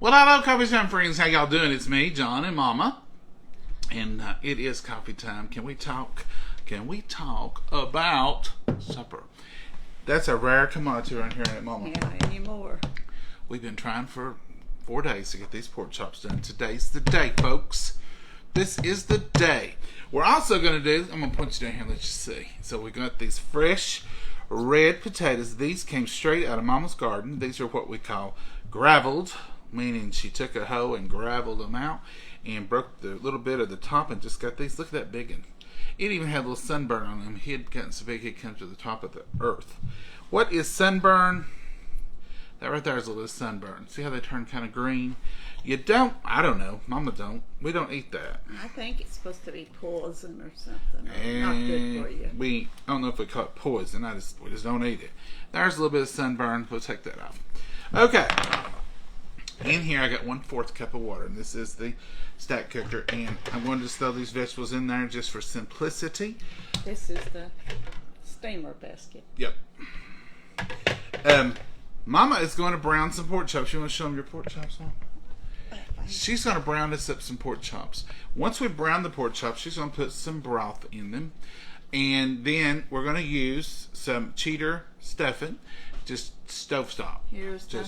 Well, hello, coffee time friends. How y'all doing? It's me, John and Momma, and it is coffee time. Can we talk? Can we talk about supper? That's a rare commodity around here, ain't it, Mama? Yeah, anymore. We've been trying for 4 days to get these pork chops done. Today's the day, folks. This is the day. We're also going to do, I'm going to point you down here and let you see. So we got these fresh red potatoes. These came straight out of Mama's garden. These are what we call graveled, meaning she took a hoe and graveled them out and broke the little bit of the top and just got these. Look at that big one. It even had a little sunburn on them. He had gotten so big he'd come to the top of the earth. What is sunburn? That right there is a little sunburn. See how they turn kind of green? You don't, I don't know. Mama don't. We don't eat that. I think it's supposed to be poison or something. Or not good for you. I don't know if we call it poison. We just don't eat it. There's a little bit of sunburn. We'll take that off. Okay. In here I got 1/4 cup of water. And this is the stack cooker. And I'm going to just throw these vegetables in there just for simplicity. This is the steamer basket. Yep. Mama is going to brown some pork chops. You want to show them your pork chops, Mom? She's going to brown us up some pork chops. Once we brown the pork chops, she's going to put some broth in them. And then we're going to use some cheddar stuffing. Just stovetop. Here's the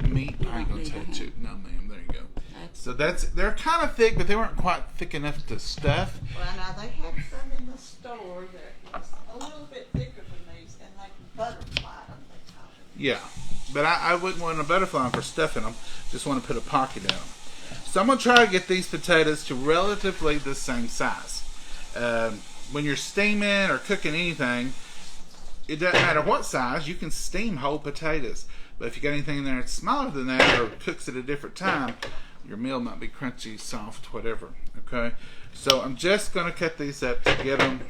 meat. I ain't going to touch it. No, ma'am. There you go. So they're kind of thick, but they weren't quite thick enough to stuff. Well, now they had some in the store that was a little bit thicker than these, and they butterfly them. Yeah, but I wouldn't want a butterfly them for stuffing them. Just want to put a pocket in them. So I'm going to try to get these potatoes to relatively the same size. When you're steaming or cooking anything, it doesn't matter what size. You can steam whole potatoes. But if you got anything in there that's smaller than that or cooks at a different time, your meal might be crunchy, soft, whatever. Okay? So I'm just going to cut these up to get them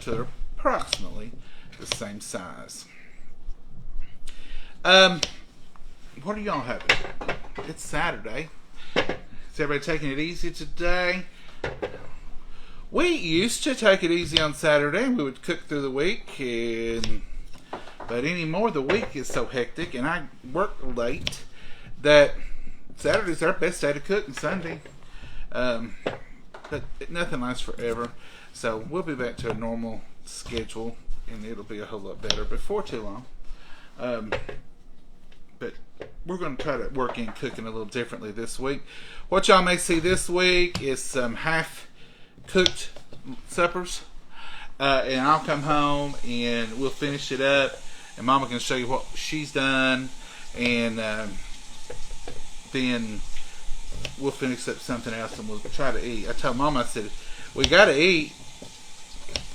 to approximately the same size. What are y'all having? It's Saturday. Is everybody taking it easy today? We used to take it easy on Saturday. We would cook through the week, but anymore the week is so hectic, and I work late that Saturday's our best day to cook, and Sunday. But nothing lasts forever, so we'll be back to a normal schedule, and it'll be a whole lot better before too long. But we're going to try to work in cooking a little differently this week. What y'all may see this week is some half-cooked suppers. And I'll come home and we'll finish it up. And Mama can show you what she's done. And then we'll finish up something else and we'll try to eat. I told Mama, I said, we got to eat.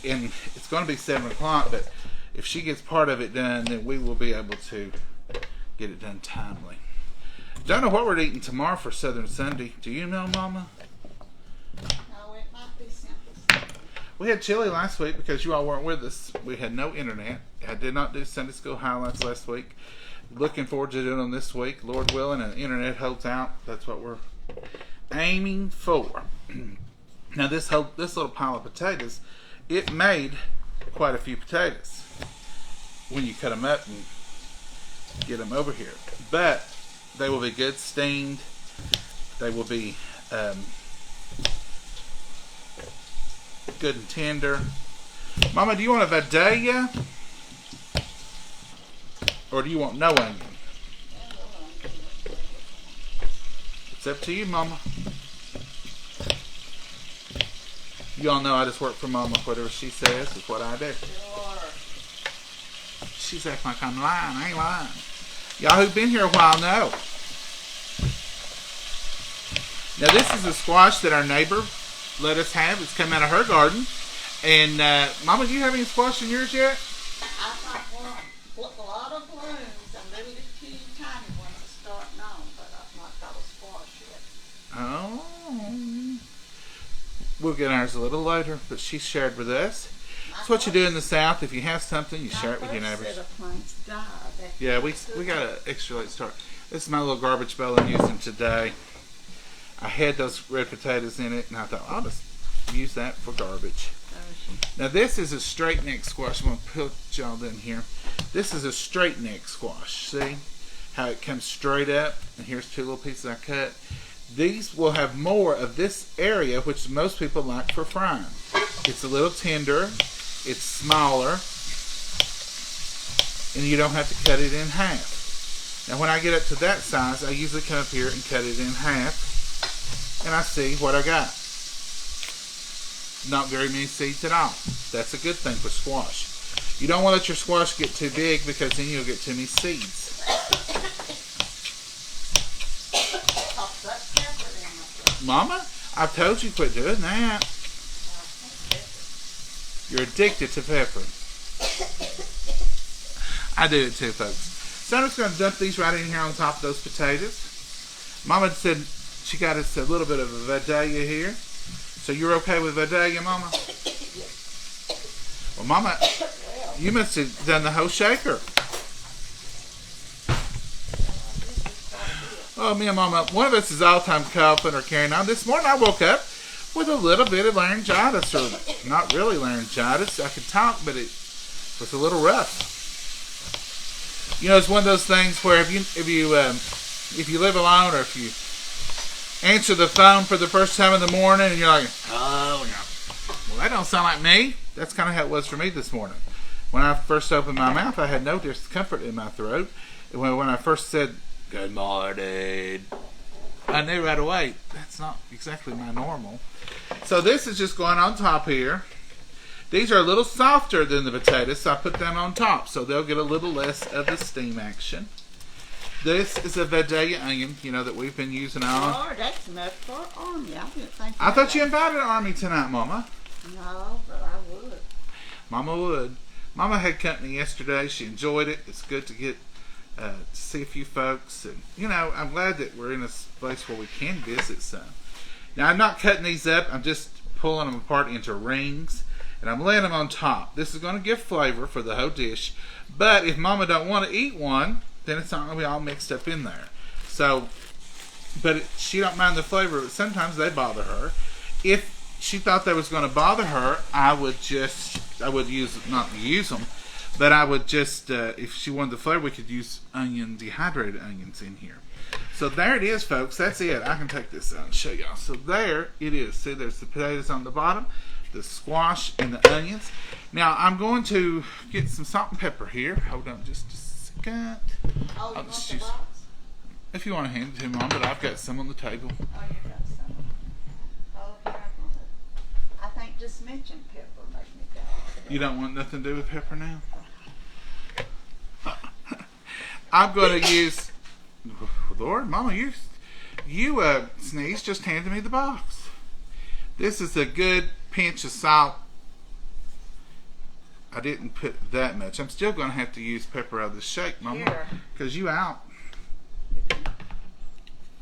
And it's going to be 7 o'clock, but if she gets part of it done, then we will be able to get it done timely. Don't know what we're eating tomorrow for Southern Sunday. Do you know, Mama? No, it might be simple. We had chili last week because you all weren't with us. We had no internet. I did not do Sunday school highlights last week. Looking forward to doing them this week, Lord willing, and the internet holds out. That's what we're aiming for. Now this little pile of potatoes, it made quite a few potatoes when you cut them up and get them over here, but they will be good steamed. They will be good and tender. Mama, do you want a Vidalia or do you want no onion? It's up to you, Mama. You all know I just work for Mama. Whatever she says is what I do. She's acting like I'm lying. I ain't lying. Y'all who've been here a while know. Now this is a squash that our neighbor let us have. It's come out of her garden. And Mama, do you have any squash in yours yet? I've got a lot of blooms and little teeny tiny ones are starting on, but I've not got a squash yet. Oh. We'll get ours a little later, but she shared with us. That's what you do in the South. If you have something, you share it with your neighbors. Yeah, we got an extra late start. This is my little garbage bowl I'm using today. I had those red potatoes in it, and I thought, I'll just use that for garbage. Now this is a straight neck squash. I'm going to put y'all in here. This is a straight neck squash. See how it comes straight up. And here's 2 little pieces I cut. These will have more of this area, which most people like for frying. It's a little tender, it's smaller, and you don't have to cut it in half. Now when I get up to that size, I usually come up here and cut it in half, and I see what I got. Not very many seeds at all. That's a good thing for squash. You don't want to let your squash get too big because then you'll get too many seeds. Mama, I've told you quit doing that. You're addicted to pepper. I do it too, folks. So I'm just going to dump these right in here on top of those potatoes. Mama said she got us a little bit of a Vidalia here. So you're okay with Vidalia, Mama? Well, Mama, you must have done the whole shaker. Oh, me and Mama, one of us is all-time coughing or carrying on. This morning I woke up with a little bit of laryngitis, or not really laryngitis. I could talk, but it was a little rough. You know, it's one of those things where if you live alone, or if you answer the phone for the first time in the morning and you're like, oh no. Well, that don't sound like me. That's kind of how it was for me this morning. When I first opened my mouth, I had no discomfort in my throat. And when I first said, good morning, I knew right away, that's not exactly my normal. So this is just going on top here. These are a little softer than the potatoes, so I put them on top, so they'll get a little less of the steam action. This is a Vidalia onion, you know, that we've been using on. Oh, that's enough for Army. I didn't think. I thought you invited Army tonight, Mama. No, but I would. Mama would. Mama had company yesterday. She enjoyed it. It's good to get to see a few folks, and you know, I'm glad that we're in a place where we can visit some. Now, I'm not cutting these up. I'm just pulling them apart into rings, and I'm laying them on top. This is going to give flavor for the whole dish, but if Mama don't want to eat one, then it's not going to be all mixed up in there. So, but she don't mind the flavor, but sometimes they bother her. If she thought they was going to bother her, I would not use them, but I would just, if she wanted the flavor, we could use dehydrated onions in here. So there it is, folks. That's it. I can take this out and show y'all. So there it is. See, there's the potatoes on the bottom, the squash, and the onions. Now, I'm going to get some salt and pepper here. Hold on just a second. Oh, you want the box? If you want to hand it to Mom, but I've got some on the table. Oh, you got some. Oh, here, I think just mention pepper makes me go. You don't want nothing to do with pepper now? I'm going to use... Lord, Mama, you sneeze just handed me the box. This is a good pinch of salt. I didn't put that much. I'm still going to have to use pepper out of the shake, Mama, because you out.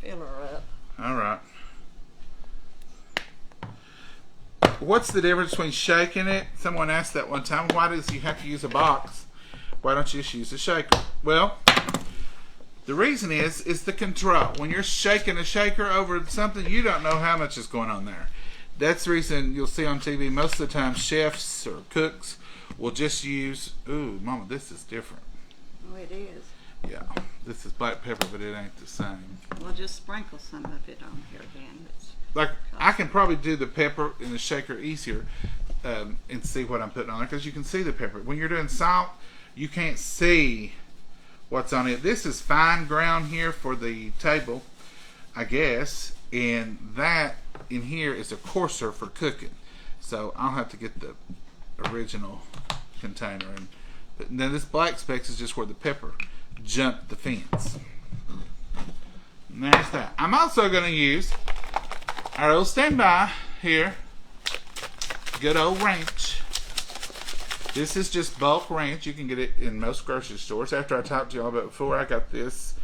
Fill her up. All right. What's the difference between shaking it? Someone asked that one time. Why does you have to use a box? Why don't you just use a shaker? Well, the reason is the control. When you're shaking a shaker over something, you don't know how much is going on there. That's the reason you'll see on TV most of the time chefs or cooks will just use, ooh, Mama, this is different. Oh, it is. Yeah, this is black pepper, but it ain't the same. Well, just sprinkle some of it on here again. Like, I can probably do the pepper in the shaker easier and see what I'm putting on there, because you can see the pepper. When you're doing salt, you can't see what's on it. This is fine ground here for the table, I guess, and that in here is a coarser for cooking. So I'll have to get the original container, and then this black specks is just where the pepper jumped the fence. And there's that. I'm also going to use our old standby here, good old ranch. This is just bulk ranch. You can get it in most grocery stores. After I talked to y'all about before, I got this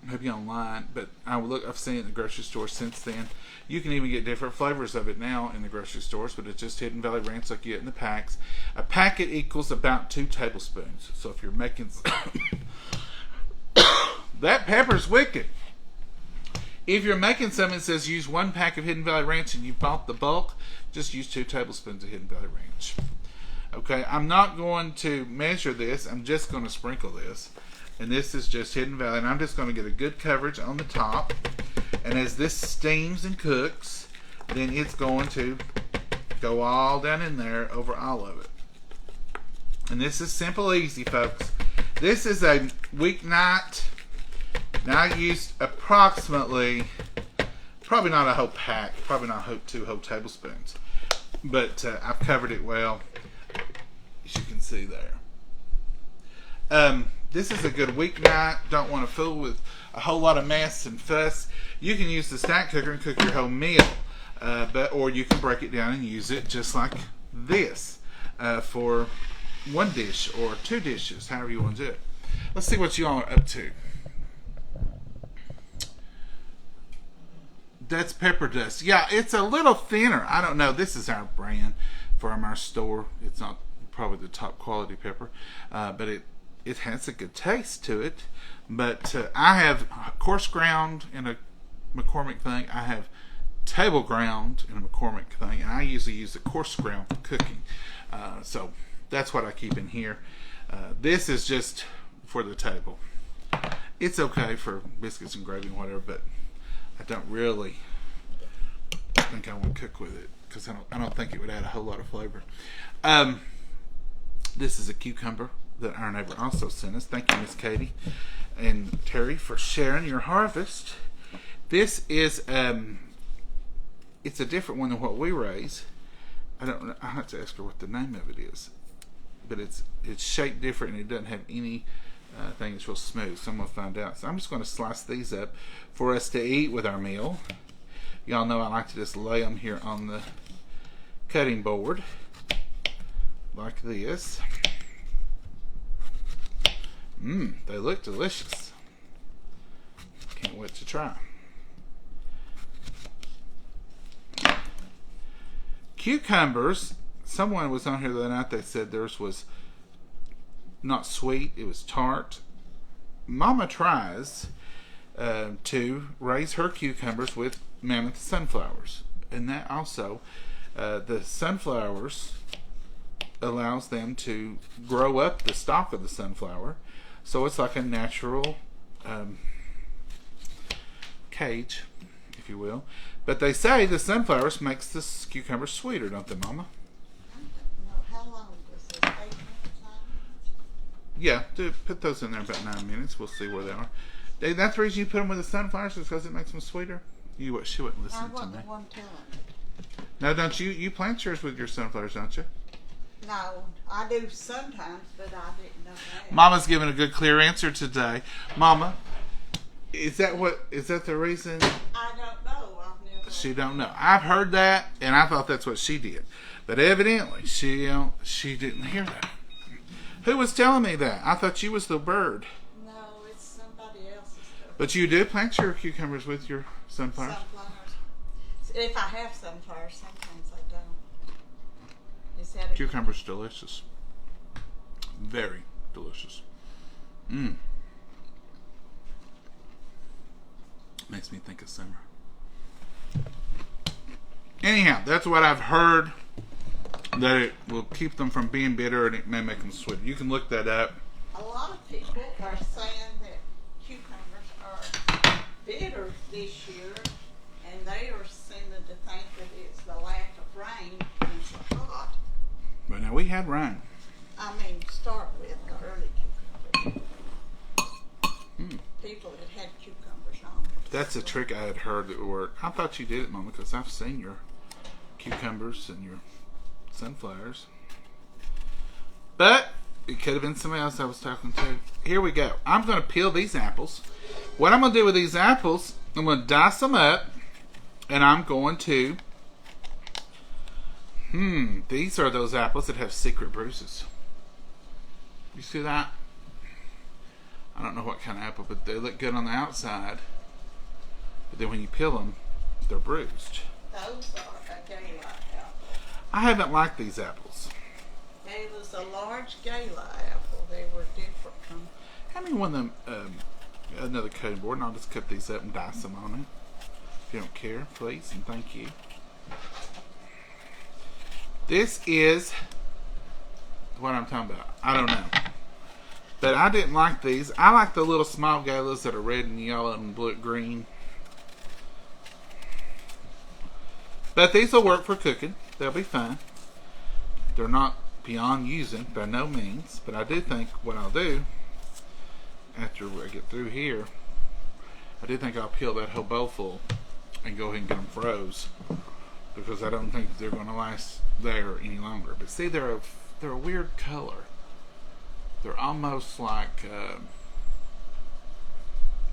maybe online, but I've seen it in the grocery store since then. You can even get different flavors of it now in the grocery stores, but it's just Hidden Valley Ranch like you get in the packs. A packet equals about 2 tablespoons. So if you're making... That pepper's wicked. If you're making something that says use 1 pack of Hidden Valley Ranch and you bought the bulk, just use 2 tablespoons of Hidden Valley Ranch. Okay, I'm not going to measure this. I'm just going to sprinkle this. And this is just Hidden Valley. And I'm just going to get a good coverage on the top. And as this steams and cooks, then it's going to go all down in there over all of it. And this is simple, easy, folks. This is a weeknight. Now I used approximately, probably not a whole pack, probably not 2 whole tablespoons. But I've covered it well, as you can see there. This is a good weeknight. Don't want to fool with a whole lot of mess and fuss. You can use the stack cooker and cook your whole meal. Or you can break it down and use it just like this for 1 dish or 2 dishes, however you want to do it. Let's see what you all are up to. That's pepper dust. Yeah, it's a little thinner. I don't know. This is our brand from our store. It's not probably the top quality pepper, but it has a good taste to it. But I have coarse ground in a McCormick thing. I have table ground in a McCormick thing. And I usually use the coarse ground for cooking. So that's what I keep in here. This is just for the table. It's okay for biscuits and gravy and whatever, but I don't really think I want to cook with it because I don't think it would add a whole lot of flavor. This is a cucumber that our neighbor also sent us. Thank you, Miss Katie and Terry, for sharing your harvest. This is it's a different one than what we raise. I don't know. I have to ask her what the name of it is, but it's shaped different and it doesn't have any thing. It's real smooth, so I'm gonna find out. So I'm just gonna slice these up for us to eat with our meal. Y'all know I like to just lay them here on the cutting board like this. They look delicious. Can't wait to try. Cucumbers. Someone was on here the other night. They said theirs was not sweet. It was tart. Mama tries to raise her cucumbers with mammoth sunflowers, and that also the sunflowers allows them to grow up the stalk of the sunflower, so it's like a natural cage, if you will. But they say the sunflowers makes the cucumber sweeter, don't they, Mama? I don't know. How long was this? 8 minutes, 9 minutes? Yeah, put those in there about 9 minutes. We'll see where they are. That's the reason you put them with the sunflowers, is because it makes them sweeter. She wouldn't listen to me. I wasn't the one telling me. Now, don't you plant yours with your sunflowers, don't you? No, I do sometimes, but I didn't know that. Mama's giving a good, clear answer today. Mama, is that the reason? I don't know. I've never. She don't know. I've heard that, and I thought that's what she did, but evidently she didn't hear that. Who was telling me that? I thought you was the bird. No, it's somebody else's stuff. But you do plant your cucumbers with your sunflowers? Sunflowers. If I have sunflowers, sometimes I don't. Is that a Cucumber's delicious. Very delicious. Makes me think of summer. Anyhow, that's what I've heard, that it will keep them from being bitter and it may make them sweet. You can look that up. A lot of people are saying that cucumbers are bitter this year, and they are seeming to think that it's the lack of rain and it's hot. But now we had rain. I mean, start with the early cucumbers. People that had cucumbers on. That's a trick I had heard that would work. I thought you did it, Mama, because I've seen your cucumbers and your sunflowers. But it could have been somebody else I was talking to. Here we go. I'm going to peel these apples. What I'm going to do with these apples, I'm going to dice them up, and I'm going to... these are those apples that have secret bruises. You see that? I don't know what kind of apple, but they look good on the outside. But then when you peel them, they're bruised. Those are a gala apple. I haven't liked these apples. They was a large gala apple. They were different from. Hand me one of them, another cutting board, and I'll just cut these up and dice them on it. If you don't care, please, and thank you. This is what I'm talking about. I don't know. But I didn't like these. I like the little small galas that are red and yellow and blue, green. But these will work for cooking. They'll be fine. They're not beyond using by no means. But I do think what I'll do after I get through here, I do think I'll peel that whole bowl full and go ahead and get them froze, because I don't think they're going to last there any longer. But see, they're a weird color. They're almost like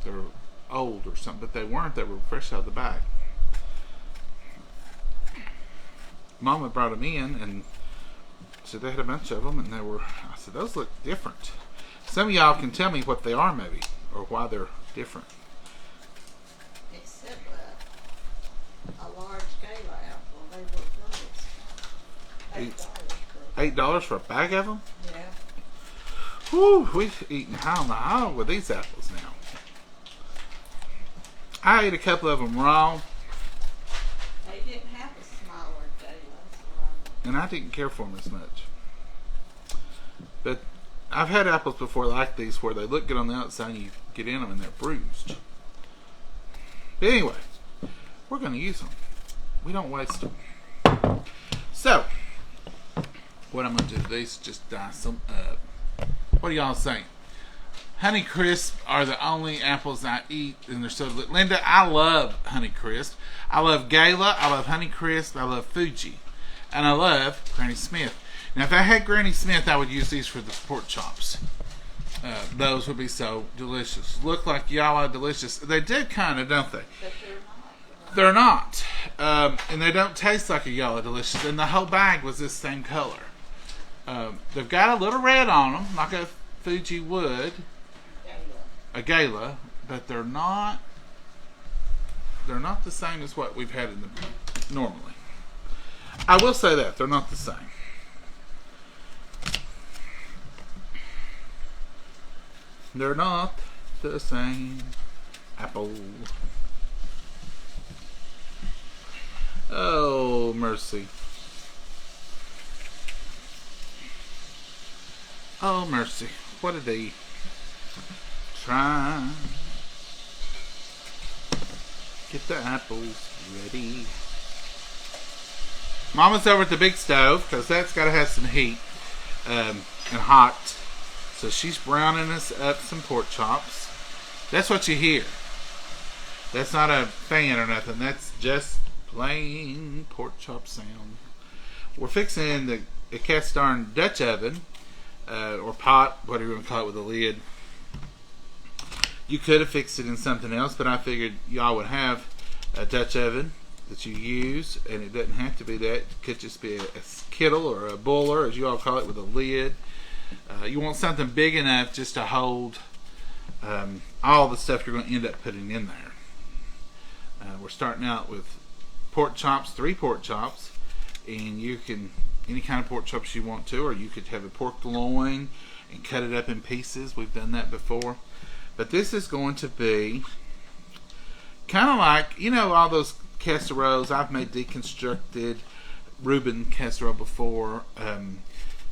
they're old or something, but they weren't. They were fresh out of the bag. Mama brought them in and said they had a bunch of them, and they were. I said, those look different. Some of y'all can tell me what they are, maybe, or why they're different. Except a large gala apple. They were really $8 for a bag of them? Yeah. Whew, we've eaten how in the hell with these apples now. I ate a couple of them raw. They didn't have a smaller galas. And I didn't care for them as much. But I've had apples before like these where they look good on the outside and you get in them and they're bruised. But anyway, we're going to use them. We don't waste them. So, what I'm going to do today is just dice them up. What do y'all think? Honey Crisp are the only apples I eat, and they're so good. Linda, I love Honey Crisp. I love Gala. I love Honey Crisp. I love Fuji. And I love Granny Smith. Now, if I had Granny Smith, I would use these for the pork chops. Those would be so delicious. Look like y'all are delicious. They did kind of, don't they? But They're not. And they don't taste like a yellow delicious. And the whole bag was this same color. They've got a little red on them, like a Fuji would. A Gala. But they're not the same as what we've had in the normally. I will say that. They're not the same. They're not the same apple. Oh, mercy. Oh, mercy. What did they try? Get the apples ready. Mama's over at the big stove because that's got to have some heat and hot. So she's browning us up some pork chops. That's what you hear. That's not a fan or nothing. That's just plain pork chop sound. We're fixing the cast iron Dutch oven or pot, whatever you want to call it, with a lid. You could have fixed it in something else, but I figured y'all would have a Dutch oven that you use, and it doesn't have to be that. It could just be a kettle or a boiler, as you all call it, with a lid. You want something big enough just to hold all the stuff you're going to end up putting in there. We're starting out with pork chops, 3 pork chops, and you can, any kind of pork chops you want to, or you could have a pork loin and cut it up in pieces. We've done that before. But this is going to be kind of like, you know, all those casseroles. I've made deconstructed Reuben casserole before.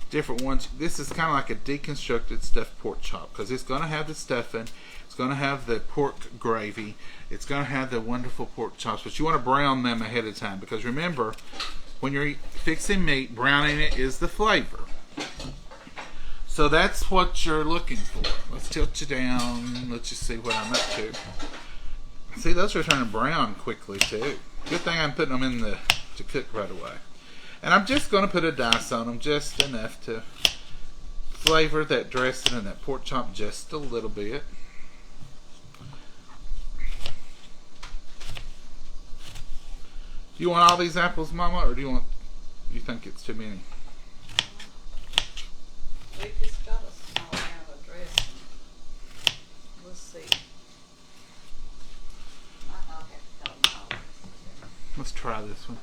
Different ones. This is kind of like a deconstructed stuffed pork chop because it's going to have the stuffing, it's going to have the pork gravy, it's going to have the wonderful pork chops, but you want to brown them ahead of time because remember, when you're fixing meat, browning it is the flavor. So that's what you're looking for. Let's tilt you down. Let's just see what I'm up to. See, those are turning brown quickly too. Good thing I'm putting them in to cook right away. And I'm just going to put a dice on them, just enough to flavor that dressing and that pork chop just a little bit. Do you want all these apples, Mama, or do you think it's too many? We just got a small amount of dressing. We'll see. I'll have to cut them all. Let's try this one.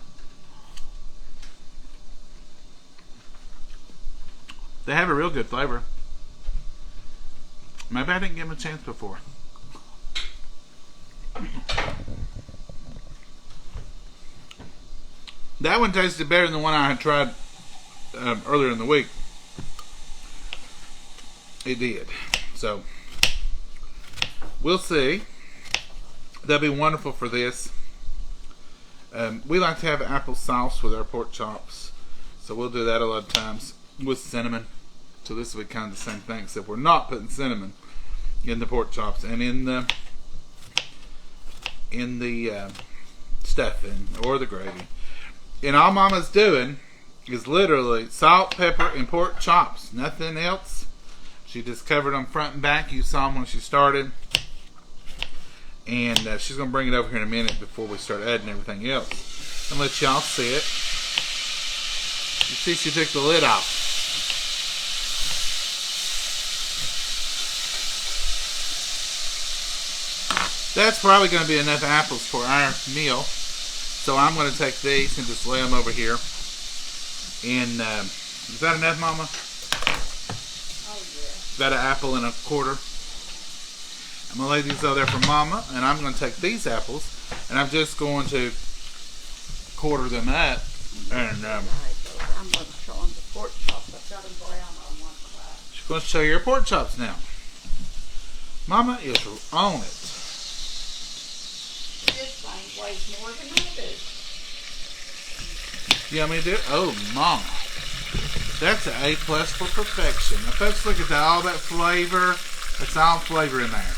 They have a real good flavor. Maybe I didn't give them a chance before. That one tasted better than the one I had tried earlier in the week. It did. So we'll see. That'd be wonderful for this. We like to have apple sauce with our pork chops, so we'll do that a lot of times with cinnamon. So this will be kind of the same thing, except we're not putting cinnamon in the pork chops and in the stuffing or the gravy. And all Mama's doing is literally salt, pepper, and pork chops. Nothing else. She just covered them front and back. You saw them when she started. And she's going to bring it over here in a minute before we start adding everything else. And let y'all see it. You see she took the lid off. That's probably going to be enough apples for our meal. So I'm going to take these and just lay them over here. And is that enough, Mama? Oh, yeah. About an apple and a quarter. I'm going to lay these over there for Mama. And I'm going to take these apples. And I'm just going to quarter them up. And I'm going to show them the pork chops. I've got them brown on one side. she's going to show you her pork chops now. Mama is on it. This thing weighs more than I do. You want me to do it? Oh, Mama. That's an A+ for perfection. Now, folks, look at that. All that flavor. That's all flavor in there.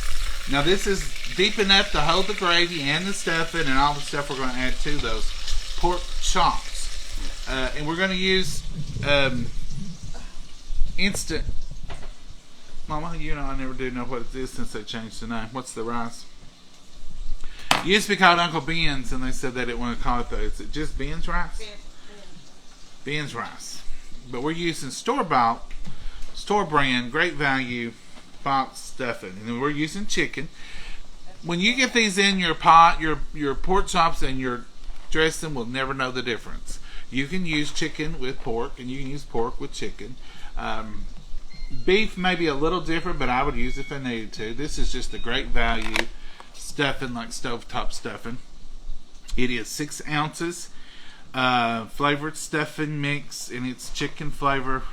Now, this is deep enough to hold the gravy and the stuffing and all the stuff we're going to add to those pork chops. And we're going to use instant. Mama, you know I never do know what it is since they changed the name. What's the rice? It used to be called Uncle Ben's, and they said they didn't want to call it that. Is it just Ben's rice? Ben's rice. But we're using store-bought, store-brand, great value box stuffing. And then we're using chicken. When you get these in your pot, your pork chops and your dressing will never know the difference. You can use chicken with pork, and you can use pork with chicken. Beef may be a little different, but I would use it if I needed to. This is just a great value stuffing, like stovetop stuffing. It is 6 ounces flavored stuffing mix, and it's chicken flavor.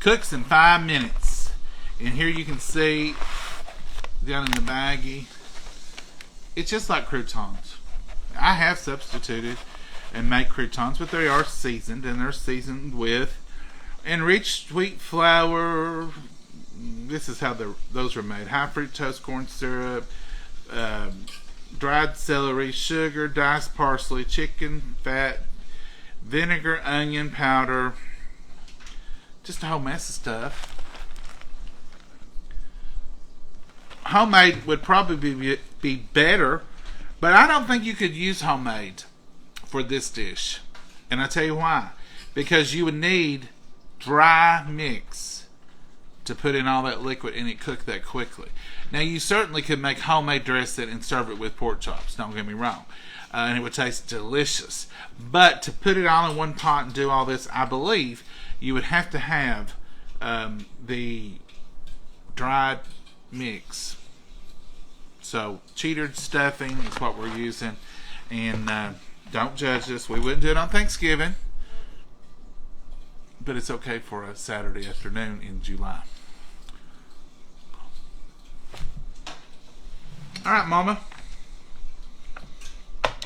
Cooks in 5 minutes. And here you can see down in the baggie, it's just like croutons. I have substituted and made croutons, but they are seasoned, and they're seasoned with enriched wheat flour. This is how those are made. High fructose corn syrup, dried celery, sugar, diced parsley, chicken fat, vinegar, onion powder, just a whole mess of stuff. Homemade would probably be better, but I don't think you could use homemade for this dish. And I'll tell you why. Because you would need dry mix to put in all that liquid and it cook that quickly. Now you certainly could make homemade dressing and serve it with pork chops, don't get me wrong, and it would taste delicious. But to put it all in one pot and do all this, I believe you would have to have the dried mix. So cheatered stuffing is what we're using, and don't judge us. We wouldn't do it on Thanksgiving, but it's okay for a Saturday afternoon in July. All right, Mama.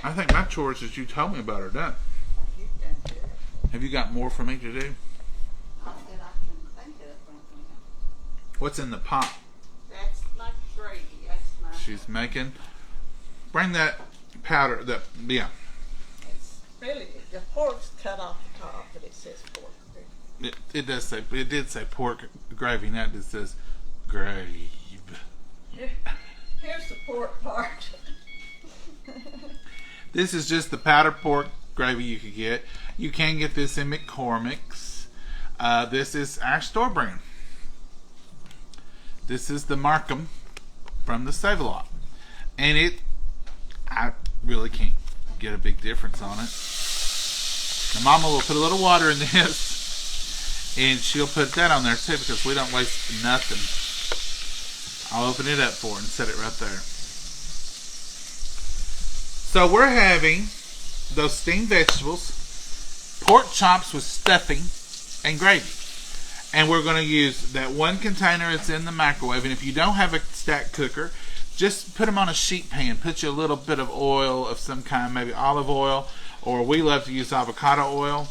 I think my chores that you told me about are done. You've done good. Have you got more for me to do? Not that I can think of right now. What's in the pot? That's like gravy. That's my. She's making. Bring that powder. Yeah. It's really, the pork's cut off the top, but it says pork. It does say. It did say pork gravy. Now it just says gravy. Here's the pork part. This is just the powdered pork gravy you could get. You can get this in McCormick's. This is our store brand. This is the Markham from the Save-A-Lot. And I really can't get a big difference on it. Now, Mama will put a little water in this, and she'll put that on there too because we don't waste nothing. I'll open it up for her and set it right there. So we're having those steamed vegetables, pork chops with stuffing, and gravy. And we're going to use that one container that's in the microwave. And if you don't have a stack cooker, just put them on a sheet pan. Put you a little bit of oil of some kind, maybe olive oil, or we love to use avocado oil.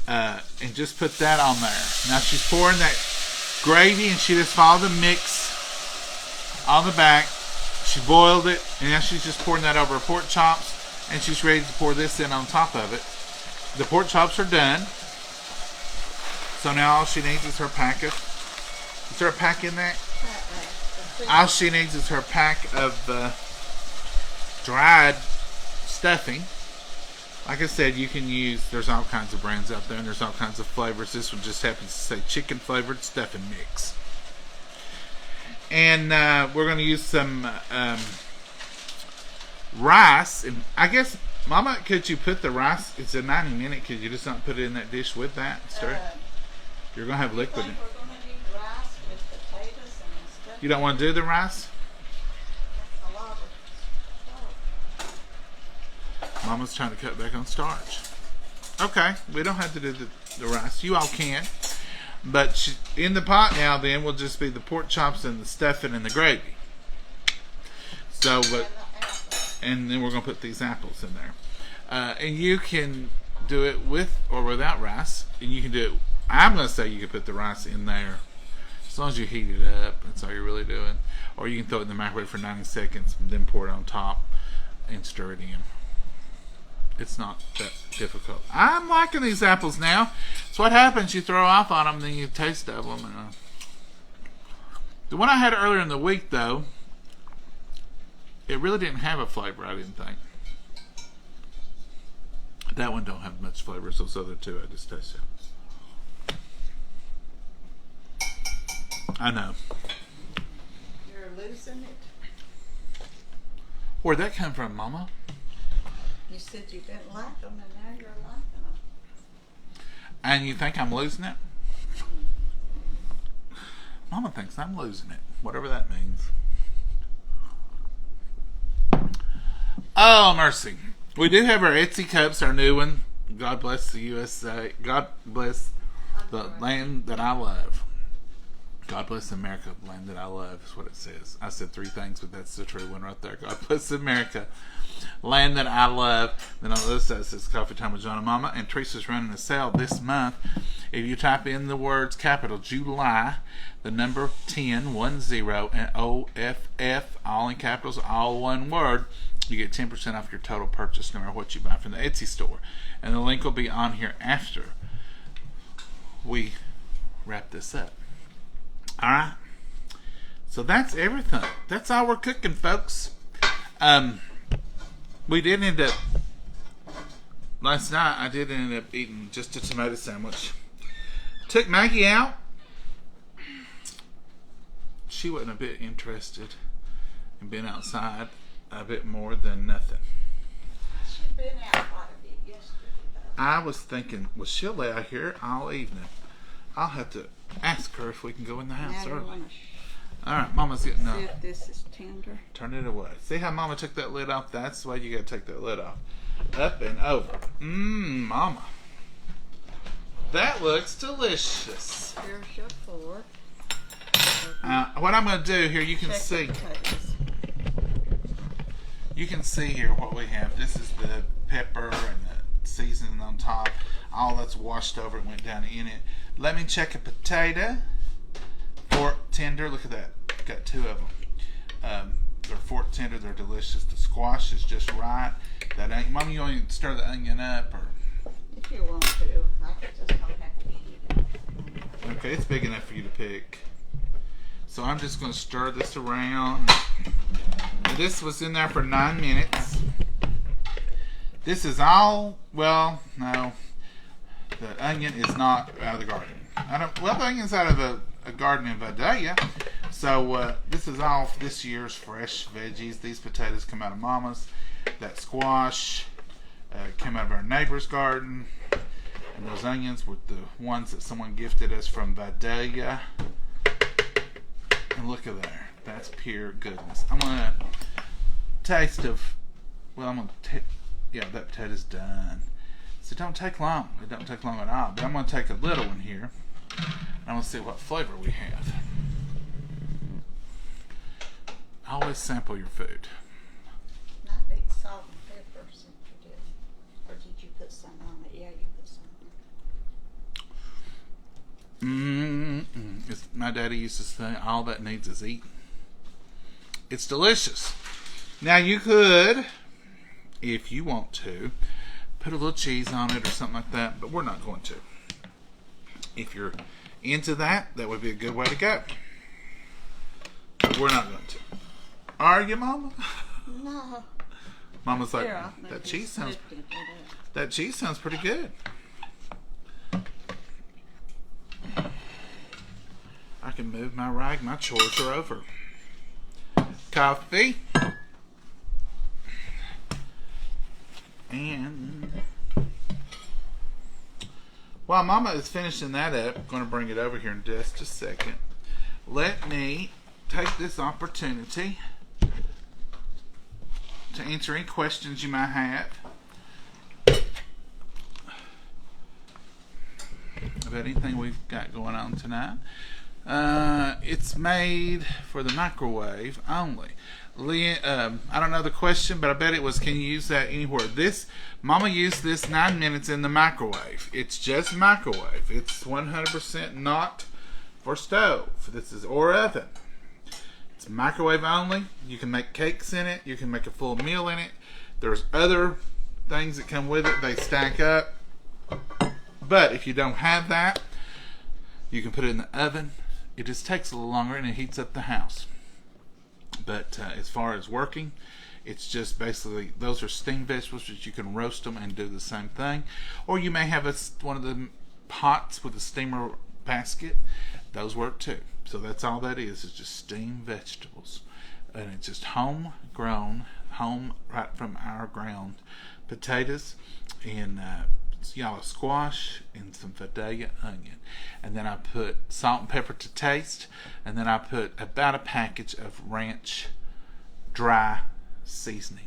And just put that on there. Now she's pouring that gravy, and she just followed the mix on the back. She boiled it, and now she's just pouring that over her pork chops, and she's ready to pour this in on top of it. The pork chops are done. So now all she needs is her pack of... Is there a pack in that? All she needs is her pack of dried stuffing. Like I said, you can use... There's all kinds of brands out there, and there's all kinds of flavors. This one just happens to say chicken flavored stuffing mix. And we're going to use some rice. And I guess, Mama, could you put the rice... It's a 90-minute. Could you just not put it in that dish with that? Stir it? You're going to have liquid. We're going to need rice with potatoes and stuff. You don't want to do the rice? That's a lot of starch. Mama's trying to cut back on starch. Okay, we don't have to do the rice. You all can. But in the pot now, then, will just be the pork chops and the stuffing and the gravy. So, and then we're going to put these apples in there. And you can do it with or without rice. And you can do it... I'm going to say you can put the rice in there as long as you heat it up. That's all you're really doing. Or you can throw it in the microwave for 90 seconds and then pour it on top and stir it in. It's not that difficult. I'm liking these apples now. So what happens, you throw off on them, then you taste of them. And, the one I had earlier in the week, though, it really didn't have a flavor, I didn't think. That one don't have much flavor, so those other two I just tasted. I know. You're losing it. Where'd that come from, Mama? You said you didn't like them, and now you're liking them. And you think I'm losing it? Mama thinks I'm losing it, whatever that means. Oh, mercy. We do have our Etsy cups, our new one. God bless the USA. God bless the land that I love. God bless America, the land that I love, is what it says. I said three things, but that's the true one right there. God bless America, land that I love. Then on the other side it says Coffee Time with John and Momma. And Teresa's running a sale this month. If you type in the words capital July, the number 10, and OFF, all in capitals, all one word, you get 10% off your total purchase no matter what you buy from the Etsy store. And the link will be on here after we wrap this up. Alright, so that's everything. That's all we're cooking, folks. We did end up, last night I did end up eating just a tomato sandwich. Took Maggie out. She wasn't a bit interested in being outside a bit more than nothing. She'd been out quite a bit yesterday, though. I was thinking, well, she'll lay out here all evening. I'll have to ask her if we can go in the house early. Alright, Mama's getting up. See if this is tender. Turn it away. See how Mama took that lid off? That's the way you gotta take that lid off. Up and over. Mama. That looks delicious. Here's your fork. What I'm gonna do here, you can see. You can see here what we have. This is the pepper and the seasoning on top. All that's washed over and went down in it. Let me check a potato. Fork tender. Look at that. Got two of them. They're fork tender. They're delicious. The squash is just right. That ain't. Mom, you want to stir the onion up, or? If you want to, I just don't have to eat it. Okay, it's big enough for you to pick. So I'm just going to stir this around. And this was in there for 9 minutes. This is all. Well, no. The onion is not out of the garden. The onion's out of a garden in Vidalia. So this is all this year's fresh veggies. These potatoes come out of Mama's. That squash came out of our neighbor's garden. And those onions were the ones that someone gifted us from Vidalia. And look at there. That's pure goodness. I'm going to taste of... Well, I'm going to... Yeah, that potato's done. So it don't take long. It don't take long at all. But I'm going to take a little one here. I'm going to see what flavor we have. Always sample your food. Not big salt and pepper since you did. Or did you put some on it? Yeah, you put some on it. My daddy used to say, all that needs is eating. It's delicious. Now you could, if you want to, put a little cheese on it or something like that, but we're not going to. If you're into that, that would be a good way to go. But we're not going to. Are you, Mama? No. Mama's like, Here, that cheese sounds pretty good. I can move my rag. My chores are over. Coffee. And while Mama is finishing that up, I'm going to bring it over here in just a second. Let me take this opportunity to answer any questions you might have about anything we've got going on tonight. It's made for the microwave only. I don't know the question, but I bet it was, can you use that anywhere? Mama used this 9 minutes in the microwave. It's just microwave. It's 100% not for stove. This is or oven. It's microwave only. You can make cakes in it. You can make a full meal in it. There's other things that come with it. They stack up. But if you don't have that, you can put it in the oven. It just takes a little longer and it heats up the house. But as far as working, it's just basically, those are steamed vegetables that you can roast them and do the same thing. Or you may have one of the pots with a steamer basket. Those work too. So that's all that is just steamed vegetables. And it's just homegrown, right from our ground, potatoes and yellow squash and some Vidalia onion. And then I put salt and pepper to taste. And then I put about a package of ranch dry seasoning.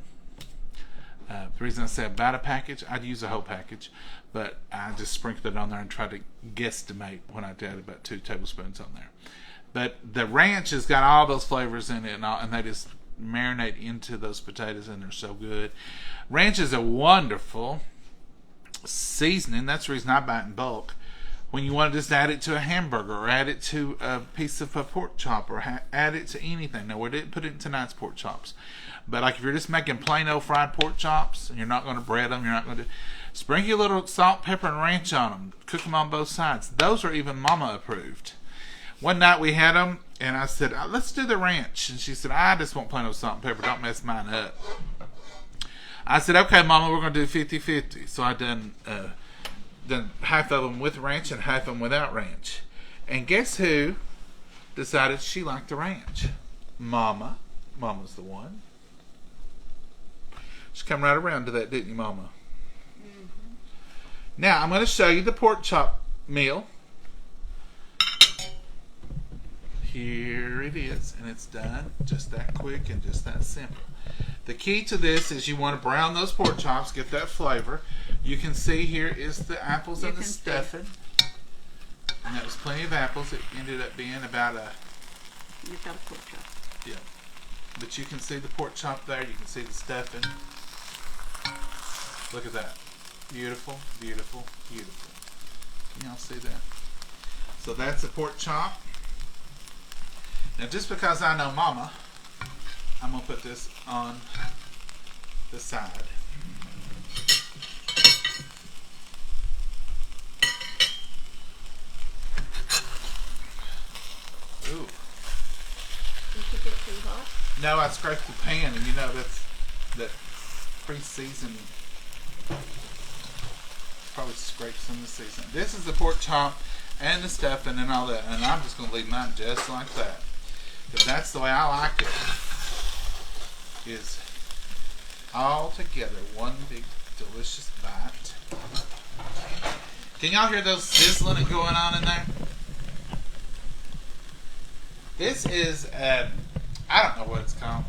The reason I say about a package, I'd use a whole package, but I just sprinkled it on there and tried to guesstimate when I did about 2 tablespoons on there. But the ranch has got all those flavors in it, and they just marinate into those potatoes, and they're so good. Ranch is a wonderful seasoning. That's the reason I buy it in bulk. When you want to just add it to a hamburger, or add it to a piece of a pork chop, or add it to anything. Now, we didn't put it in tonight's pork chops, but like if you're just making plain old fried pork chops, and you're not going to bread them, you're not going to sprinkle a little salt, pepper, and ranch on them. Cook them on both sides. Those are even Mama approved. One night we had them, and I said, let's do the ranch. And she said, I just want plain old salt and pepper. Don't mess mine up. I said, okay, Mama, we're going to do 50-50. So I done half of them with ranch and half of them without ranch. And guess who decided she liked the ranch? Mama. Mama's the one. She come right around to that, didn't you, Mama? Mm-hmm. Now, I'm going to show you the pork chop meal. Here it is, and it's done just that quick and just that simple. The key to this is you want to brown those pork chops, get that flavor. You can see here is the apples and the stuffing. And that was plenty of apples. It ended up being about You got a pork chop. Yeah. But you can see the pork chop there. You can see the stuffing. Look at that. Beautiful, beautiful, beautiful. Can y'all see that? So that's the pork chop. Now, just because I know Mama, I'm going to put this on the side. Ooh. Did you get too hot? No, I scraped the pan, and you know that pre-seasoned. Probably scraped some of the seasoning. This is the pork chop and the stuffing and all that, and I'm just going to leave mine just like that. Because that's the way I like it. Is all together, one big delicious bite. Can y'all hear those sizzling and going on in there? This is I don't know what it's called.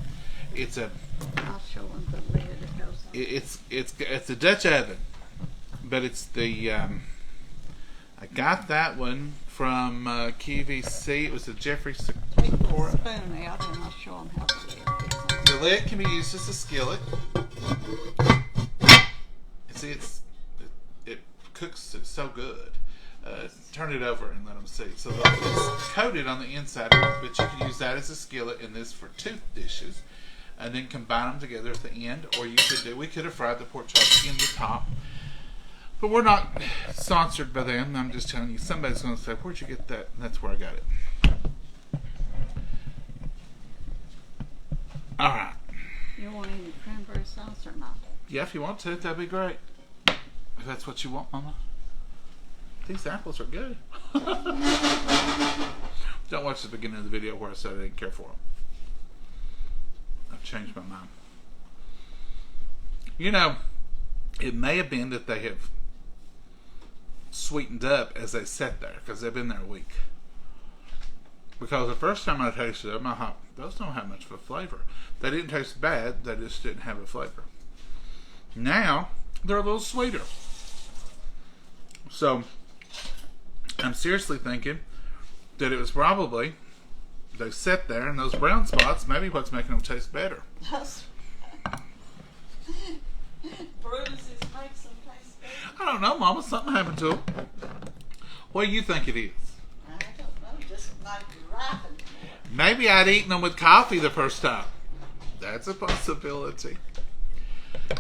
It's a. I'll show them the lid that goes on. It's a Dutch oven, but it's the. I got that one from QVC. It was a Jeffrey Take the Sakura. spoon out and I'll show them how to do it. The lid can be used as a skillet. And see, it cooks it so good. Turn it over and let them see. So it's coated on the inside, but you can use that as a skillet and this for 2 dishes, and then combine them together at the end. Or we could have fried the pork chops in the top, but we're not sponsored by them. I'm just telling you, somebody's going to say, "Where'd you get that?" And that's where I got it. All right. You want any cranberry sauce or not? Yeah, if you want to, that'd be great. If that's what you want, Mama. These apples are good. Don't watch the beginning of the video where I said I didn't care for them. I've changed my mind. You know, it may have been that they have sweetened up as they sat there because they've been there a week. Because the first time I tasted them, I thought, those don't have much of a flavor. They didn't taste bad, they just didn't have a flavor. Now, they're a little sweeter. So, I'm seriously thinking that it was probably, they sat there and those brown spots, maybe what's making them taste better. Bruises makes them taste better. I don't know, Mama, something happened to them. What do you think it is? I don't know, just like ripened. Maybe I'd eaten them with coffee the first time. That's a possibility.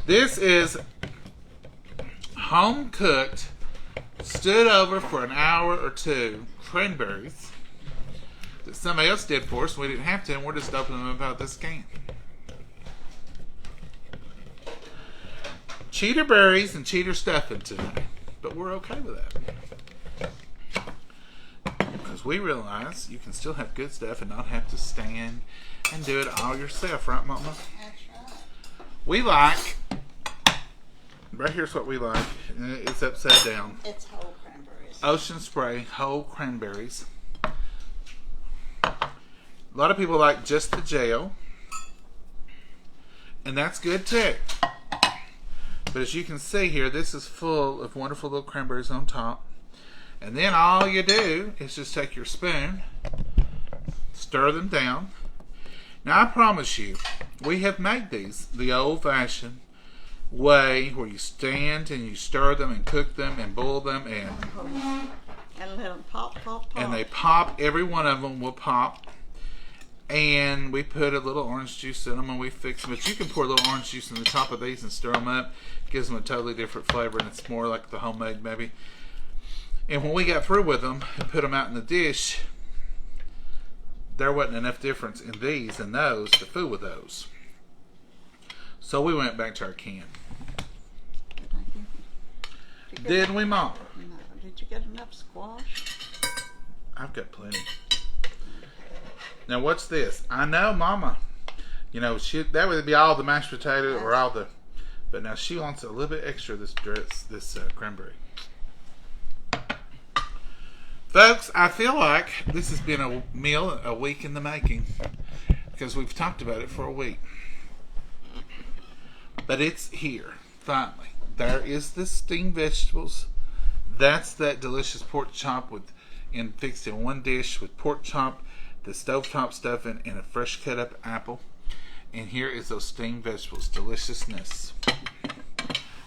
This is home cooked, stood over for an hour or 2 cranberries that somebody else did for us. We didn't have to, and we're just opening them out of this can. Cheater berries and cheater stuffing today, but we're okay with that. Because we realize you can still have good stuff and not have to stand and do it all yourself, right, Mama? That's right. We like, right here's what we like. It's upside down. It's whole cranberries. Ocean Spray whole cranberries. A lot of people like just the gel, and that's good too. But as you can see here, this is full of wonderful little cranberries on top. And then all you do is just take your spoon, stir them down. Now I promise you, we have made these the old-fashioned way where you stand and you stir them and cook them and boil them and let them pop, pop, pop. and they pop. Every one of them will pop. And we put a little orange juice in them and we fix them. But you can pour a little orange juice on the top of these and stir them up. Gives them a totally different flavor, and it's more like the homemade maybe. And when we got through with them and put them out in the dish, there wasn't enough difference in these and those to fool with those. So we went back to our can. Did we, Mom? No. Did you get enough squash? I've got plenty. Now what's this? I know, Mama. You know, that would be all the mashed potato or all the. But now she wants a little bit extra of this cranberry. Folks, I feel like this has been a meal a week in the making because we've talked about it for a week. But it's here, finally. There is the steamed vegetables. That's that delicious pork chop fixed in one dish with pork chop, the stovetop stuffing, and a fresh cut up apple. And here is those steamed vegetables. Deliciousness.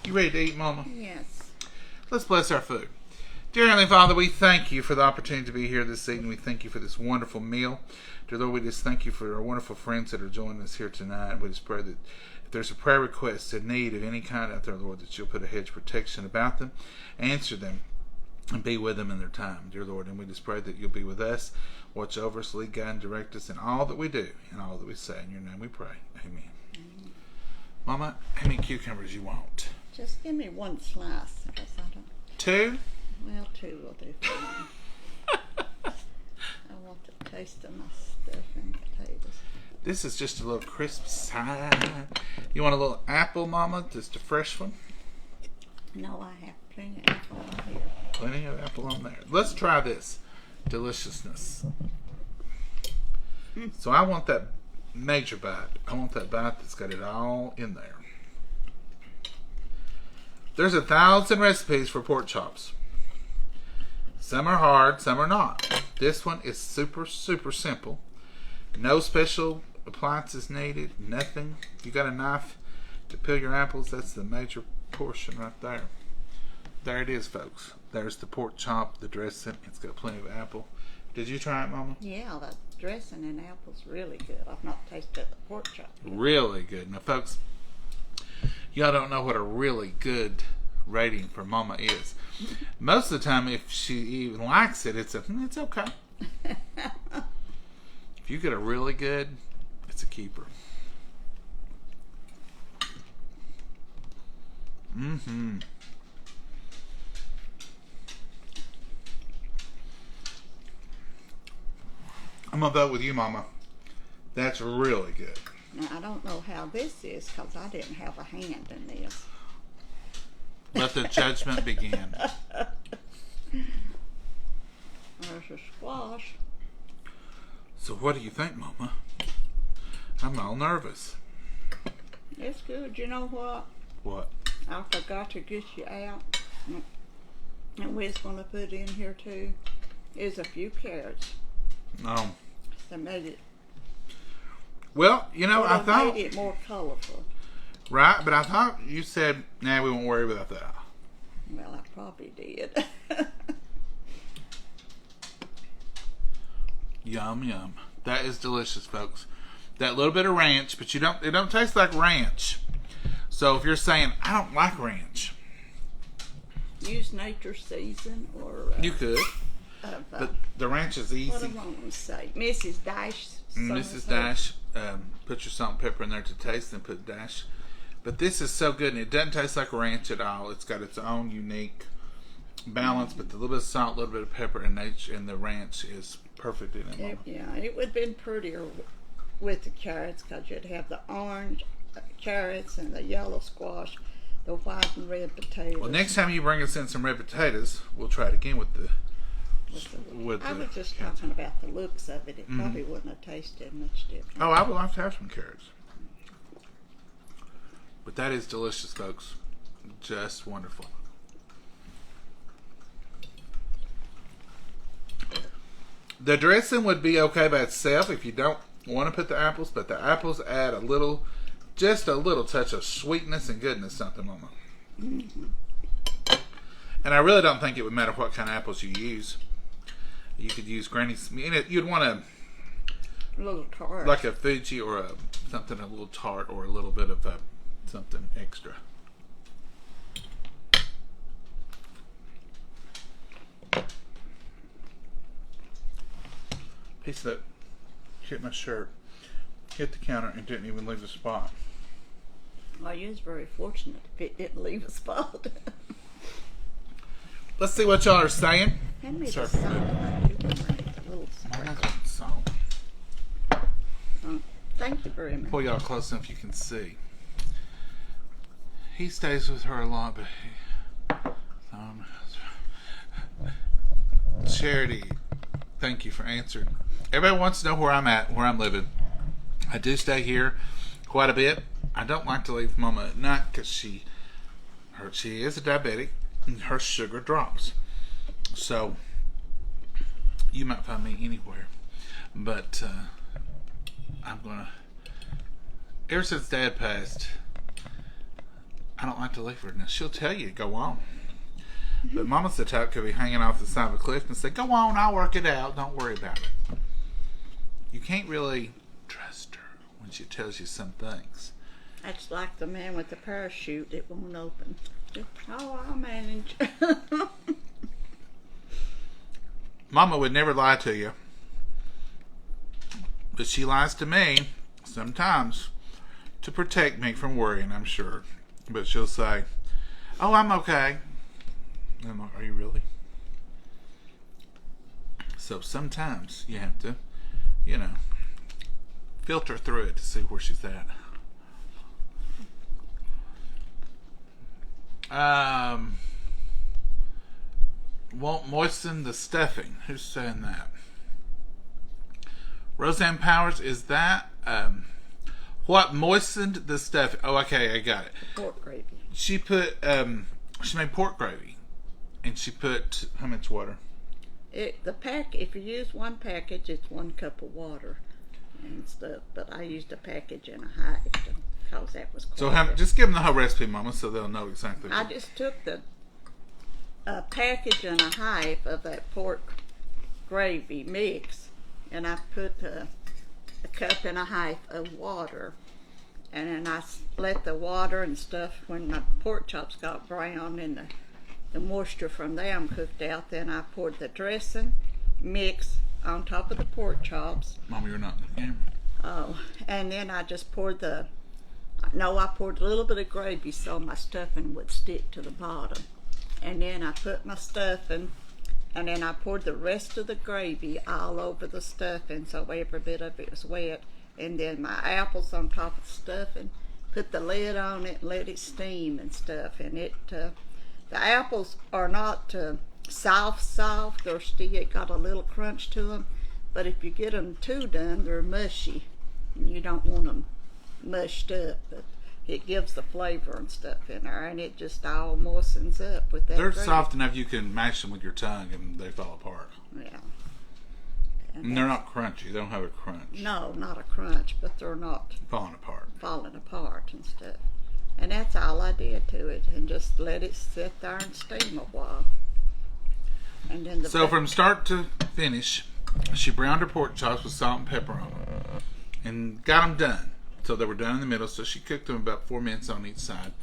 You ready to eat, Mama? Yes. Let's bless our food. Dear Heavenly Father, we thank you for the opportunity to be here this evening. We thank you for this wonderful meal. Dear Lord, we just thank you for our wonderful friends that are joining us here tonight. We just pray that if there's a prayer request, a need of any kind out there, Lord, that you'll put a hedge of protection about them, answer them, and be with them in their time, dear Lord. And we just pray that you'll be with us, watch over us, lead, guide, and direct us in all that we do and all that we say. In your name we pray. Amen. Amen. Mama, how many cucumbers you want? Just give me one slice, because I don't. 2? Well, 2 will do for me. I want the taste of my stuffing potatoes. This is just a little crisp side. You want a little apple, Mama? Just a fresh one? No, I have plenty of apple on here. Plenty of apple on there. Let's try this. Deliciousness. So I want that major bite. I want that bite that's got it all in there. There's 1,000 recipes for pork chops. Some are hard, some are not. This one is super, super simple. No special appliances needed, nothing. If you got a knife to peel your apples, that's the major portion right there. There it is, folks. There's the pork chop, the dressing. It's got plenty of apple. Did you try it, Mama? Yeah, the dressing and apple's really good. I've not tasted the pork chop yet. Really good. Now, folks, y'all don't know what a really good rating for Mama is. Most of the time, if she even likes it, it's okay. If you get a really good, it's a keeper. Mm-hmm. I'm gonna vote with you, Mama. That's really good. Now, I don't know how this is because I didn't have a hand in this. Let the judgment begin. There's a squash. So what do you think, Mama? I'm all nervous. It's good. You know what? What? I forgot to get you out. And we're going to put in here too is a few carrots. No. That made it. Well, you know, I thought made it more colorful. Right, but I thought you said, nah, we won't worry about that. Well, I probably did. Yum, yum. That is delicious, folks. That little bit of ranch, but it don't taste like ranch. So if you're saying, I don't like ranch. Use nature season or... you could. But the ranch is easy. What do I want to say? Mrs. Dash. Mrs. Dash, put your salt and pepper in there to taste and put Dash. But this is so good, and it doesn't taste like ranch at all. It's got its own unique balance, but the little bit of salt, a little bit of pepper, and the ranch is perfect in it. Yeah, it would have been prettier with the carrots because you'd have the orange carrots and the yellow squash, the white and red potatoes. Well, next time you bring us in some red potatoes, we'll try it again with the... I was just talking about the looks of it. It probably wouldn't have tasted much different. Oh, I would like to have some carrots. But that is delicious, folks. Just wonderful. The dressing would be okay by itself if you don't want to put the apples, but the apples add just a little touch of sweetness and goodness, something, Mama. Mm-hmm. And I really don't think it would matter what kind of apples you use. You could use Granny's. You'd want a little tart, like a Fuji or something a little tart, or a little bit of something extra. Piece of that hit my shirt, hit the counter, and didn't even leave the spot. Well, you was very fortunate if it didn't leave a spot. Let's see what y'all are saying. Hand me the salt. A little Salt. Thank you very much. Pull y'all close enough you can see. He stays with her a lot, but Charity, thank you for answering. Everybody wants to know where I'm at, where I'm living. I do stay here quite a bit. I don't like to leave Mama at night because she is a diabetic and her sugar drops. So you might find me anywhere, but I'm gonna. Ever since Dad passed, I don't like to leave her. Now she'll tell you go on, but Mama's the type could be hanging off the side of a cliff and say, "Go on, I'll work it out. Don't worry about it." You can't really trust her when she tells you some things. That's like the man with the parachute that won't open. Oh, I'll manage. Mama would never lie to you, but she lies to me sometimes to protect me from worrying, I'm sure. But she'll say, "Oh, I'm okay." And I'm like, "Are you really?" So sometimes you have to, filter through it to see where she's at. Won't moisten the stuffing. Who's saying that? Roseanne Powers, is that what moistened the stuffing? Oh, okay, I got it. Pork gravy. She put she made pork gravy, and she put how much water? If you use one package, it's 1 cup of water and stuff. But I used a package and a half because that was quite. So just give them the whole recipe, Mama, so they'll know exactly. I just took a package and a half of that pork gravy mix, and I put a cup and a half of water, and then I let the water and stuff, when the pork chops got brown and the moisture from them cooked out, then I poured the dressing mix on top of the pork chops. Mama, you're not in the camera. Oh, and then I just poured I poured a little bit of gravy so my stuffing would stick to the bottom. And then I put my stuffing, and then I poured the rest of the gravy all over the stuffing so every bit of it was wet. And then my apples on top of the stuffing, put the lid on it and let it steam and stuff. And the apples are not soft, they're still got a little crunch to them. But if you get them too done, they're mushy. And you don't want them mushed up. But it gives the flavor and stuff in there, and it just all moistens up with that. They're gravy. soft enough you can mash them with your tongue and they fall apart. Yeah. And they're not crunchy. They don't have a crunch. No, not a crunch, but they're not Falling apart. And stuff. And that's all I did to it, and just let it sit there and steam a while. And then from start to finish, she browned her pork chops with salt and pepper on them, and got them done. So they were done in the middle. So she cooked them about 4 minutes on each side,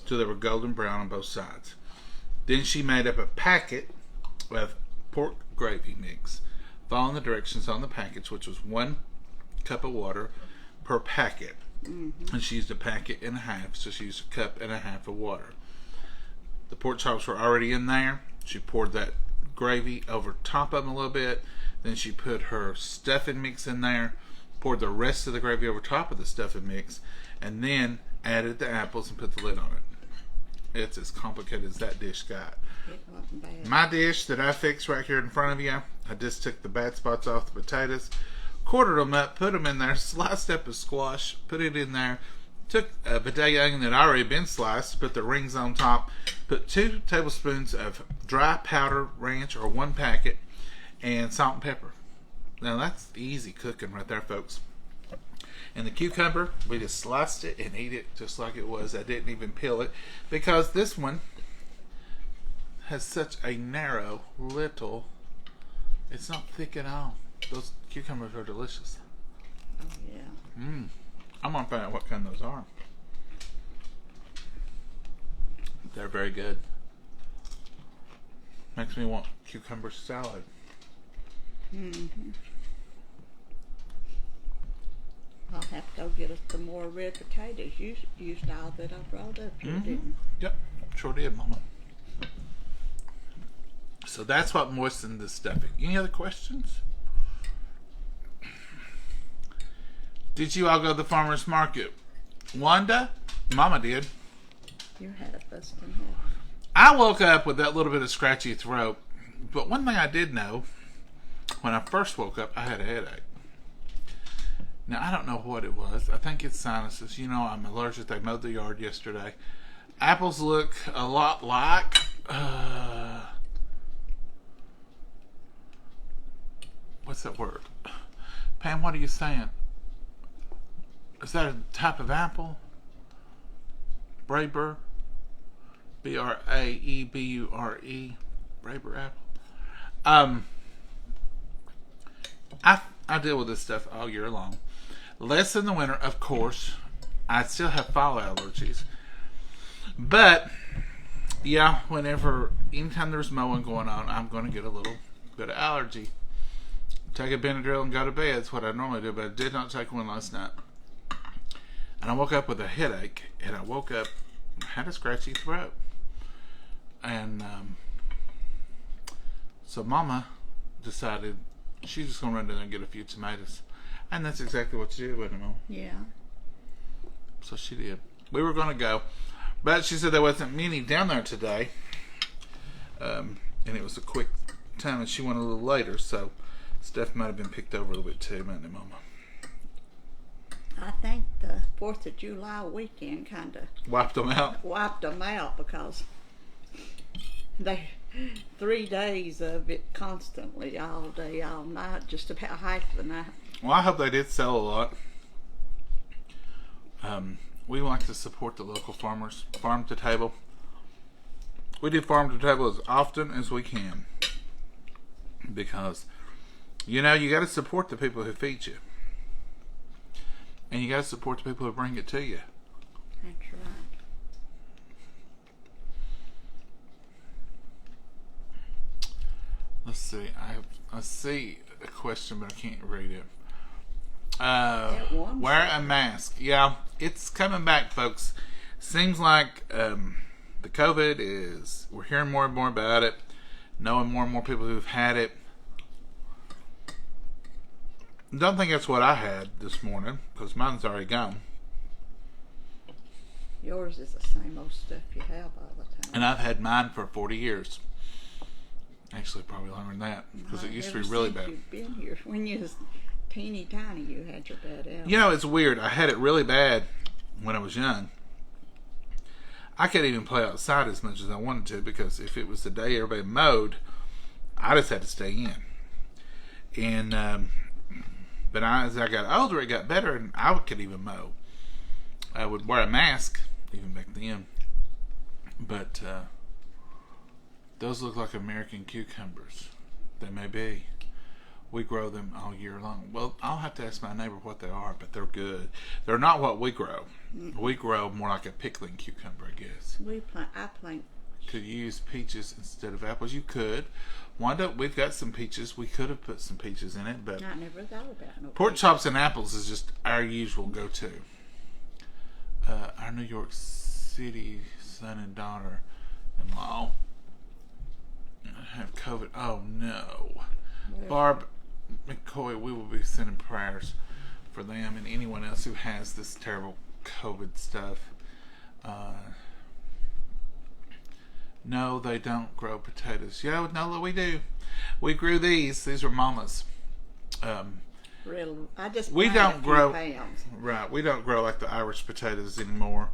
till they were golden brown on both sides. Then she made up a packet of pork gravy mix, following the directions on the package, which was 1 cup of water per packet. Mm-hmm. And she used a packet and a half, so she used a cup and a half of water. The pork chops were already in there. She poured that gravy over top of them a little bit. Then she put her stuffing mix in there, poured the rest of the gravy over top of the stuffing mix, and then added the apples and put the lid on it. It's as complicated as that dish got. It wasn't bad. My dish that I fixed right here in front of you, I just took the bad spots off the potatoes, quartered them up, put them in there, sliced up a squash, put it in there, took a potato onion that had already been sliced, put the rings on top, put 2 tablespoons of dry powder ranch, or 1 packet, and salt and pepper. Now that's easy cooking right there, folks. And the cucumber, we just sliced it and ate it just like it was. I didn't even peel it, because this one has such a narrow little, it's not thick at all. Those cucumbers are delicious. Oh yeah. I'm gonna find out what kind those are. They're very good. Makes me want cucumber salad. Mm-hmm. I'll have to go get us some more red potatoes. You used all that I brought up here, didn't you? Yep, sure did, Mama. So that's what moistened the stuffing. Any other questions? Did you all go to the farmer's market? Wanda? Mama did. You had a busting head. I woke up with that little bit of scratchy throat. But one thing I did know, when I first woke up, I had a headache. Now, I don't know what it was. I think it's sinuses. You know, I'm allergic. They mowed the yard yesterday. Apples look a lot like... what's that word? Pam, what are you saying? Is that a type of apple? Braeber? B-R-A-E-B-U-R-E. Braeber apple. I deal with this stuff all year long. Less in the winter, of course. I still have fall allergies. But, yeah, anytime there's mowing going on, I'm going to get a little bit of allergy. Take a Benadryl and go to bed. That's what I normally do, but I did not take one last night. And I woke up with a headache, and I woke up, had a scratchy throat. And so Mama decided she's just going to run down there and get a few tomatoes. And that's exactly what she did, wasn't it, Mama? Yeah. So she did. We were going to go, but she said there wasn't many down there today. And it was a quick time, and she went a little later, so stuff might have been picked over a little bit too, mightn't it, Mama? I think the 4th of July weekend kind of wiped them out because 3 days of it constantly, all day, all night, just about half the night. Well, I hope they did sell a lot. We like to support the local farmers, farm to table. We do farm to table as often as we can because, you know, you got to support the people who feed you. And you got to support the people who bring it to you. That's right. Let's see. I see a question, but I can't read it. Wear a mask. Yeah, it's coming back, folks. Seems like the COVID is, we're hearing more and more about it, knowing more and more people who've had it. Don't think that's what I had this morning, because mine's already gone. Yours is the same old stuff you have all the time. And I've had mine for 40 years. Actually, probably longer than that, because it used to be really bad. You've been here. When you was teeny tiny, you had your bad allergy. You know, it's weird. I had it really bad when I was young. I couldn't even play outside as much as I wanted to, because if it was the day everybody mowed, I just had to stay in. And but as I got older, it got better, and I could even mow. I would wear a mask even back then, but those look like American cucumbers. They may be. We grow them all year long. Well, I'll have to ask my neighbor what they are, but they're good. They're not what we grow. We grow more like a pickling cucumber, I guess. I plant. Could you use peaches instead of apples? You could. We've got some peaches. We could have put some peaches in it, but I never thought about no pork peaches. chops and apples is just our usual go-to. Our New York City son and daughter-in-law have COVID. Oh no. Well, Barb McCoy, we will be sending prayers for them and anyone else who has this terrible COVID stuff. No, they don't grow potatoes. Yeah, no, we do. We grew these. These are Mama's. I just We planted don't a few grow. pounds. Right, we don't grow like the Irish potatoes anymore.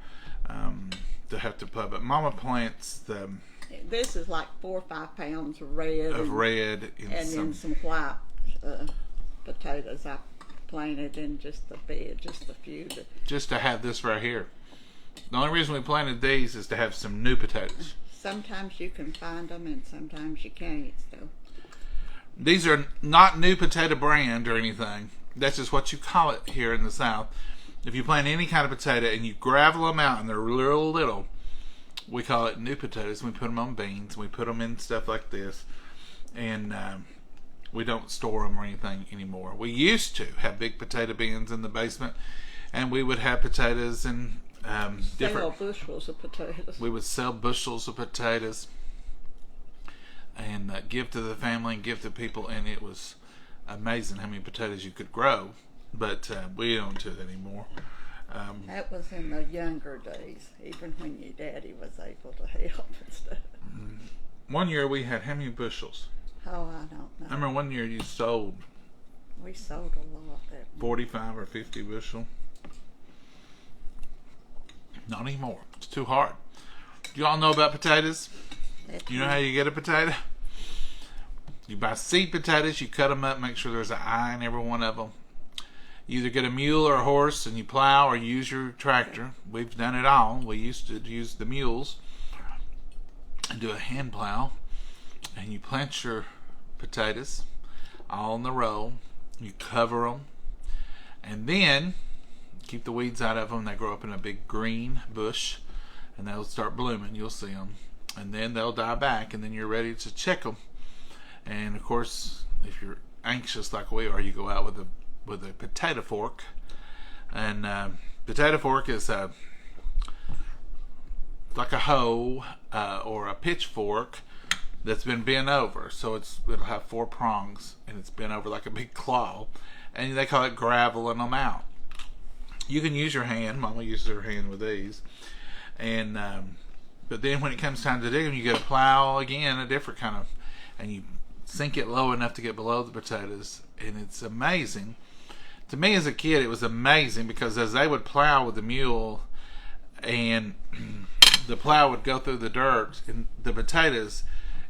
To have to plant, but Mama plants them This is like 4 or 5 pounds of red. of red and then some white potatoes. I planted in just the bed, just a few. just to have this right here. The only reason we planted these is to have some new potatoes. Sometimes you can find them and sometimes you can't. So These are not new potato brand or anything. That's just what you call it here in the South. If you plant any kind of potato and you gravel them out and they're real little, we call it new potatoes. We put them on beans. We put them in stuff like this. And we don't store them or anything anymore. We used to have big potato bins in the basement, and we would have potatoes and different bushels of potatoes. We would sell bushels of potatoes and give to the family and give to people, and it was amazing how many potatoes you could grow. But we don't do that anymore. That was in the younger days, even when your daddy was able to help and stuff. One year we had how many bushels? Oh, I don't know. I remember one year you sold We sold a lot that 45 or 50 bushel. Not anymore. It's too hard. Do you all know about potatoes? You know how you get a potato? You buy seed potatoes, you cut them up, make sure there's an eye in every one of them. You either get a mule or a horse and you plow or use your tractor. We've done it all. We used to use the mules and do a hand plow. And you plant your potatoes all in the row. You cover them. And then keep the weeds out of them. They grow up in a big green bush. And they'll start blooming. You'll see them. And then they'll die back. And then you're ready to check them. And of course, if you're anxious like we are, you go out with a potato fork. And potato fork is like a hoe or a pitchfork that's been bent over. So it'll have 4 prongs and it's bent over like a big claw. And they call it graveling them out. You can use your hand. Mama uses her hand with these. And but then when it comes time to dig them, you get a plow again, a different kind of, and you sink it low enough to get below the potatoes. And it's amazing. To me as a kid, it was amazing because as they would plow with the mule and the plow would go through the dirt and the potatoes,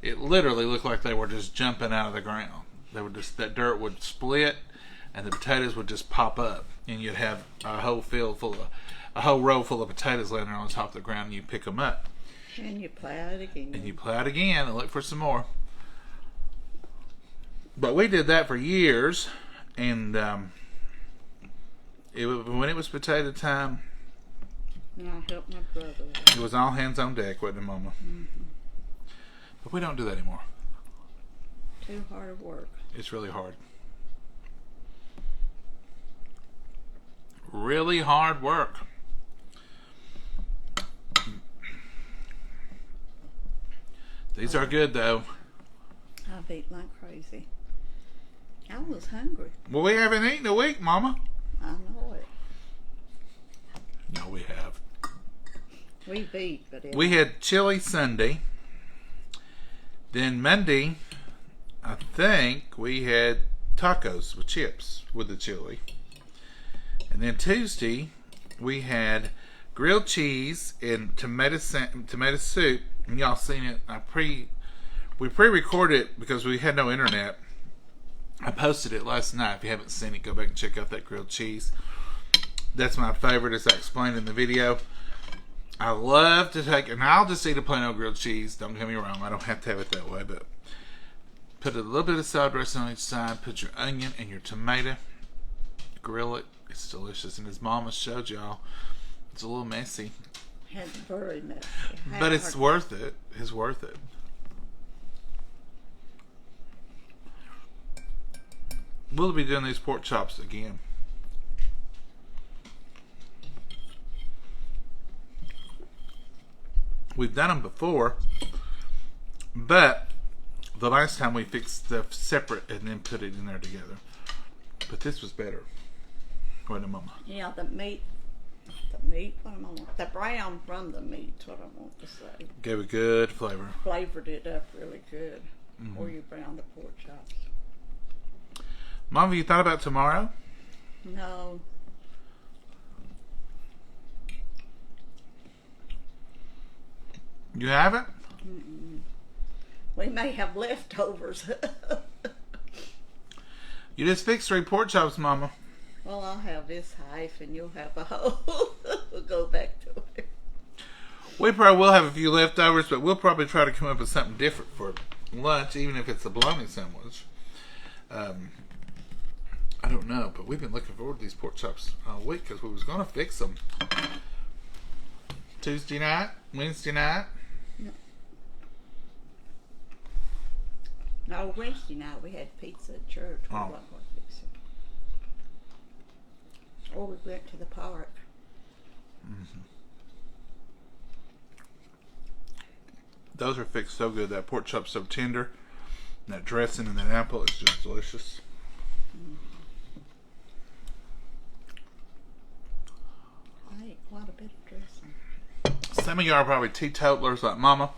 it literally looked like they were just jumping out of the ground. They were just, that dirt would split, and the potatoes would just pop up, and you'd have a whole row full of potatoes laying there on top of the ground, and you pick them up. And you plow it again. And you plow it again and look for some more. But we did that for years, and when it was potato time, and I helped my brother. it was all hands on deck, wasn't it, Mama? Mm-hmm. But we don't do that anymore. Too hard to work. It's really hard. Really hard work. These are good, though. I've eaten like crazy. I was hungry. Well, we haven't eaten a week, Mama. I know it. No, we have. We've eaten, but We had chili Sunday. Then Monday, I think we had tacos with chips with the chili. And then Tuesday, we had grilled cheese and tomato soup. And y'all seen it. We pre-recorded it because we had no internet. I posted it last night. If you haven't seen it, go back and check out that grilled cheese. That's my favorite, as I explained in the video. I love to take, and I'll just eat a plain old grilled cheese. Don't get me wrong. I don't have to have it that way, but put a little bit of salad dressing on each side. Put your onion and your tomato. Grill it. It's delicious. And as Mama showed y'all, it's a little messy. It's very messy. But it's worth it. It's worth it. We'll be doing these pork chops again. We've done them before, but the last time we fixed stuff separate and then put it in there together. But this was better. Wasn't it, Mama? Yeah, the meat, what am I want? The brown from the meat's what I want to say. Gave a good flavor. Flavored it up really good. Or you brown the pork chops. Mom, have you thought about tomorrow? No. You haven't? Mm-mm. We may have leftovers. You just fixed 3 pork chops, Mama. Well, I'll have this half and you'll have a whole. We'll go back to it. We probably will have a few leftovers, but we'll probably try to come up with something different for lunch, even if it's a bologna sandwich. I don't know, but we've been looking forward to these pork chops all week because we was going to fix them Tuesday night, Wednesday night. No, Wednesday night we had pizza at church. We wasn't going to fix it. Or we went to the park. Mm-hmm. Those are fixed so good. That pork chop's so tender. And that dressing and that apple is just delicious. I ate quite a bit of dressing. Some of y'all are probably teetotalers like Mama.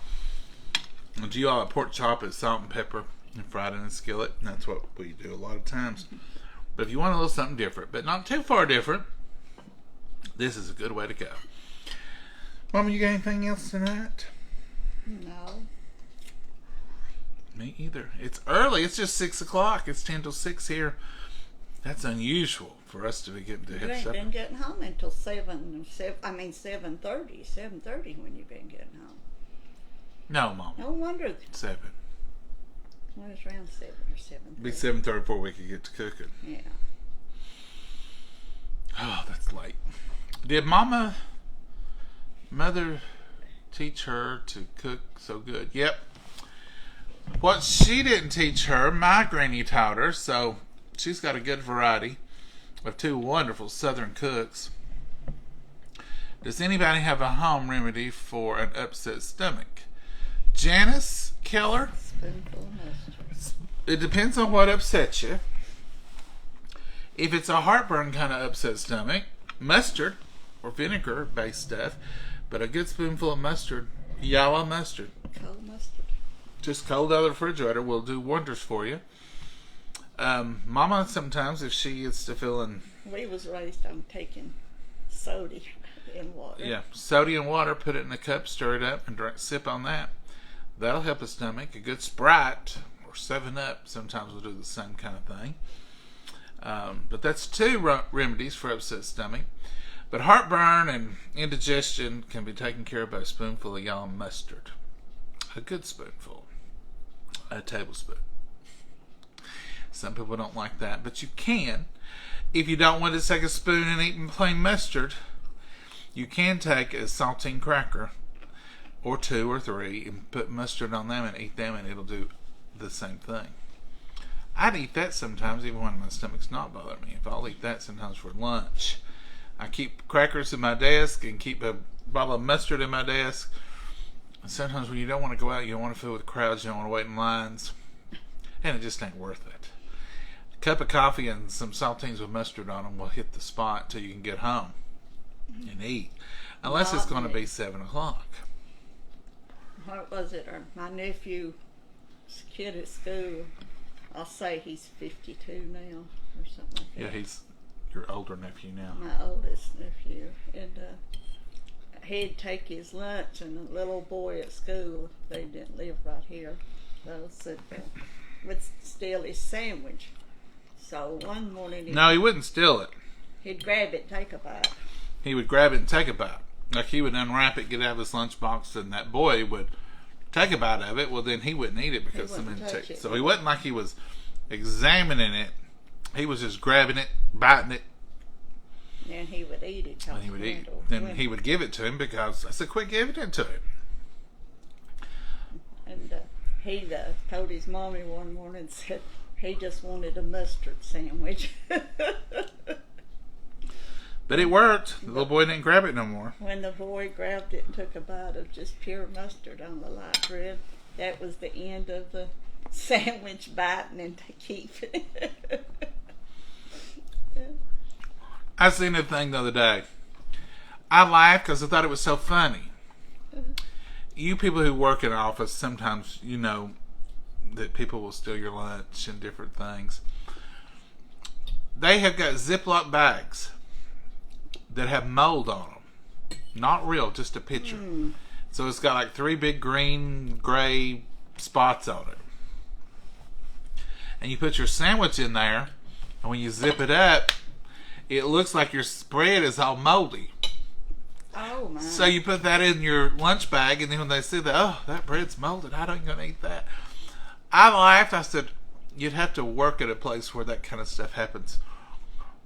And you all, a pork chop is salt and pepper and fried in a skillet. And that's what we do a lot of times. But if you want a little something different, but not too far different, this is a good way to go. Mama, you got anything else tonight? No. Me either. It's early. It's just 6 o'clock. It's 10 till 6 here. That's unusual for us to be getting to You have ain't supper. been getting home until 7:30. 7:30 when you've been getting home. No, Mama. No wonder. 7. Well, it's around 7 or 7:30. Be 7:30 before we could get to cooking. Yeah. Oh, that's late. Did Mother teach her to cook so good? Yep. What she didn't teach her, my granny taught her, so she's got a good variety of 2 wonderful southern cooks. Does anybody have a home remedy for an upset stomach? Janice Keller? Spoonful of mustard. It depends on what upsets you. If it's a heartburn kind of upset stomach, mustard or vinegar based stuff, but a good spoonful of mustard, yellow mustard, Cold mustard. just cold out of the refrigerator, will do wonders for you. Mama, sometimes if she gets to feeling, We was raised on taking soda in water. yeah, soda and water, put it in a cup, stir it up, and sip on that. That'll help the stomach. A good Sprite or 7-Up sometimes will do the same kind of thing. But that's 2 remedies for upset stomach. But heartburn and indigestion can be taken care of by a spoonful of yellow mustard. A good spoonful. A tablespoon. Some people don't like that, but you can. If you don't want to take a spoon and eat plain mustard, you can take a saltine cracker or 2 or 3 and put mustard on them and eat them, and it'll do the same thing. I'd eat that sometimes even when my stomach's not bothering me. If I'll eat that sometimes for lunch. I keep crackers in my desk and keep a bottle of mustard in my desk. And sometimes when you don't want to go out, you don't want to fool with crowds, you don't want to wait in lines, and it just ain't worth it. A cup of coffee and some saltines with mustard on them will hit the spot till you can get home and eat. Unless it's going to be 7 o'clock. What was it? My nephew's kid at school, I'll say he's 52 now or something like that. Yeah, he's your older nephew now. My oldest nephew. And he'd take his lunch, and a little boy at school, they didn't live right here, said would steal his sandwich. So one morning No, he wouldn't steal it. He'd grab it, take a bite. He would grab it and take a bite. Like he would unwrap it, get out of his lunchbox, and that boy would take a bite of it. Well, then he wouldn't eat it because somebody took it. So he wasn't like he was examining it. He was just grabbing it, biting it. And he would eat it. And he would eat. Then he would give it to him because I said, "Quit giving it to him." And he told his mommy one morning and said he just wanted a mustard sandwich. But it worked. The little boy didn't grab it no more. When the boy grabbed it and took a bite of just pure mustard on the light bread, that was the end of the sandwich biting and to keep it. I seen a thing the other day. I laughed because I thought it was so funny. You people who work in an office, sometimes you know that people will steal your lunch and different things. They have got Ziploc bags that have mold on them. Not real, just a picture. So it's got like 3 big green, gray spots on it. And you put your sandwich in there, and when you zip it up, it looks like your spread is all moldy. Oh, my. So you put that in your lunch bag, and then when they see that, oh, that bread's molded, I ain't going to eat that. I laughed. I said, you'd have to work at a place where that kind of stuff happens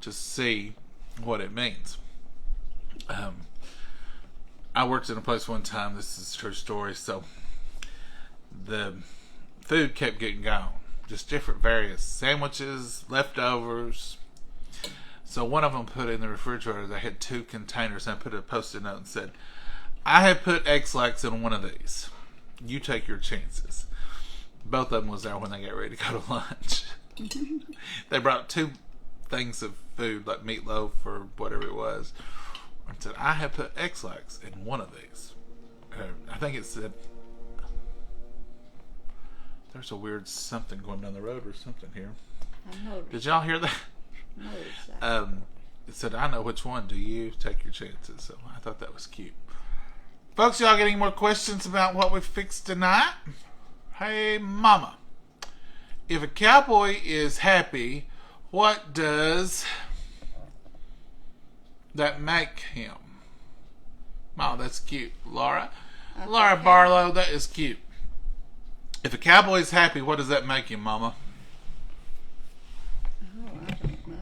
to see what it means. I worked in a place one time, this is a true story, so the food kept getting gone. Just different various sandwiches, leftovers. So one of them put in the refrigerator, they had 2 containers, and I put a post-it note and said, I have put X-Lax in one of these. You take your chances. Both of them was there when they got ready to go to lunch. They brought 2 things of food, like meatloaf or whatever it was, and said, I have put X-Lax in one of these. I think it said, there's a weird something going down the road or something here. Did y'all hear that? It said, I know which one. Do you? Take your chances. So I thought that was cute. Folks, y'all got any more questions about what we fixed tonight? Hey, Mama. If a cowboy is happy, what does that make him? Oh, that's cute. Laura Barlow, that is cute. If a cowboy is happy, what does that make him, Mama? Oh, I don't know.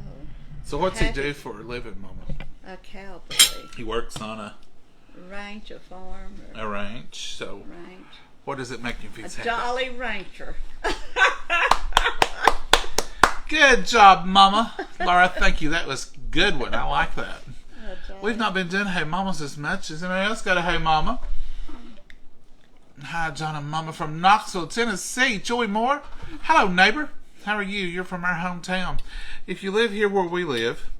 So what's he do for a living, Mama? A cowboy. He works on a ranch, a farm. A ranch. So ranch. What does it make him if he's happy? A jolly rancher. Good job, Mama. Laura, thank you. That was a good one. I like that. We've not been doing Hey Mamas as much. Has anybody else got a Hey Mama? Hi, John and Momma from Knoxville, Tennessee. Joey Moore. Hello, neighbor. How are you? You're from our hometown. If you live here where we live,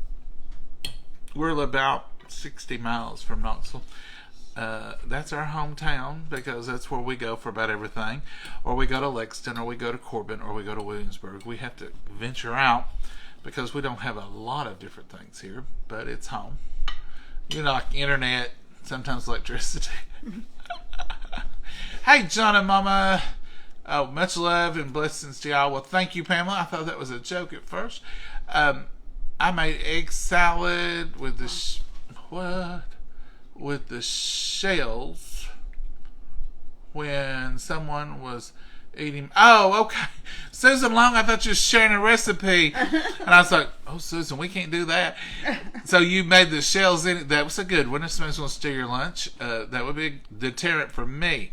we're about 60 miles from Knoxville. That's our hometown because that's where we go for about everything. Or we go to Lexington, or we go to Corbin, or we go to Williamsburg. We have to venture out because we don't have a lot of different things here, but it's home. You know, like internet, sometimes electricity. Hey, John and Momma. Oh, much love and blessings to y'all. Well, thank you, Pamela. I thought that was a joke at first. I made egg salad with the with the shells when someone was eating. Oh, okay. Susan Long, I thought you were sharing a recipe. And I was like, oh, Susan, we can't do that. So you made the shells in it. That was a good one. If somebody's going to steal your lunch, that would be a deterrent for me.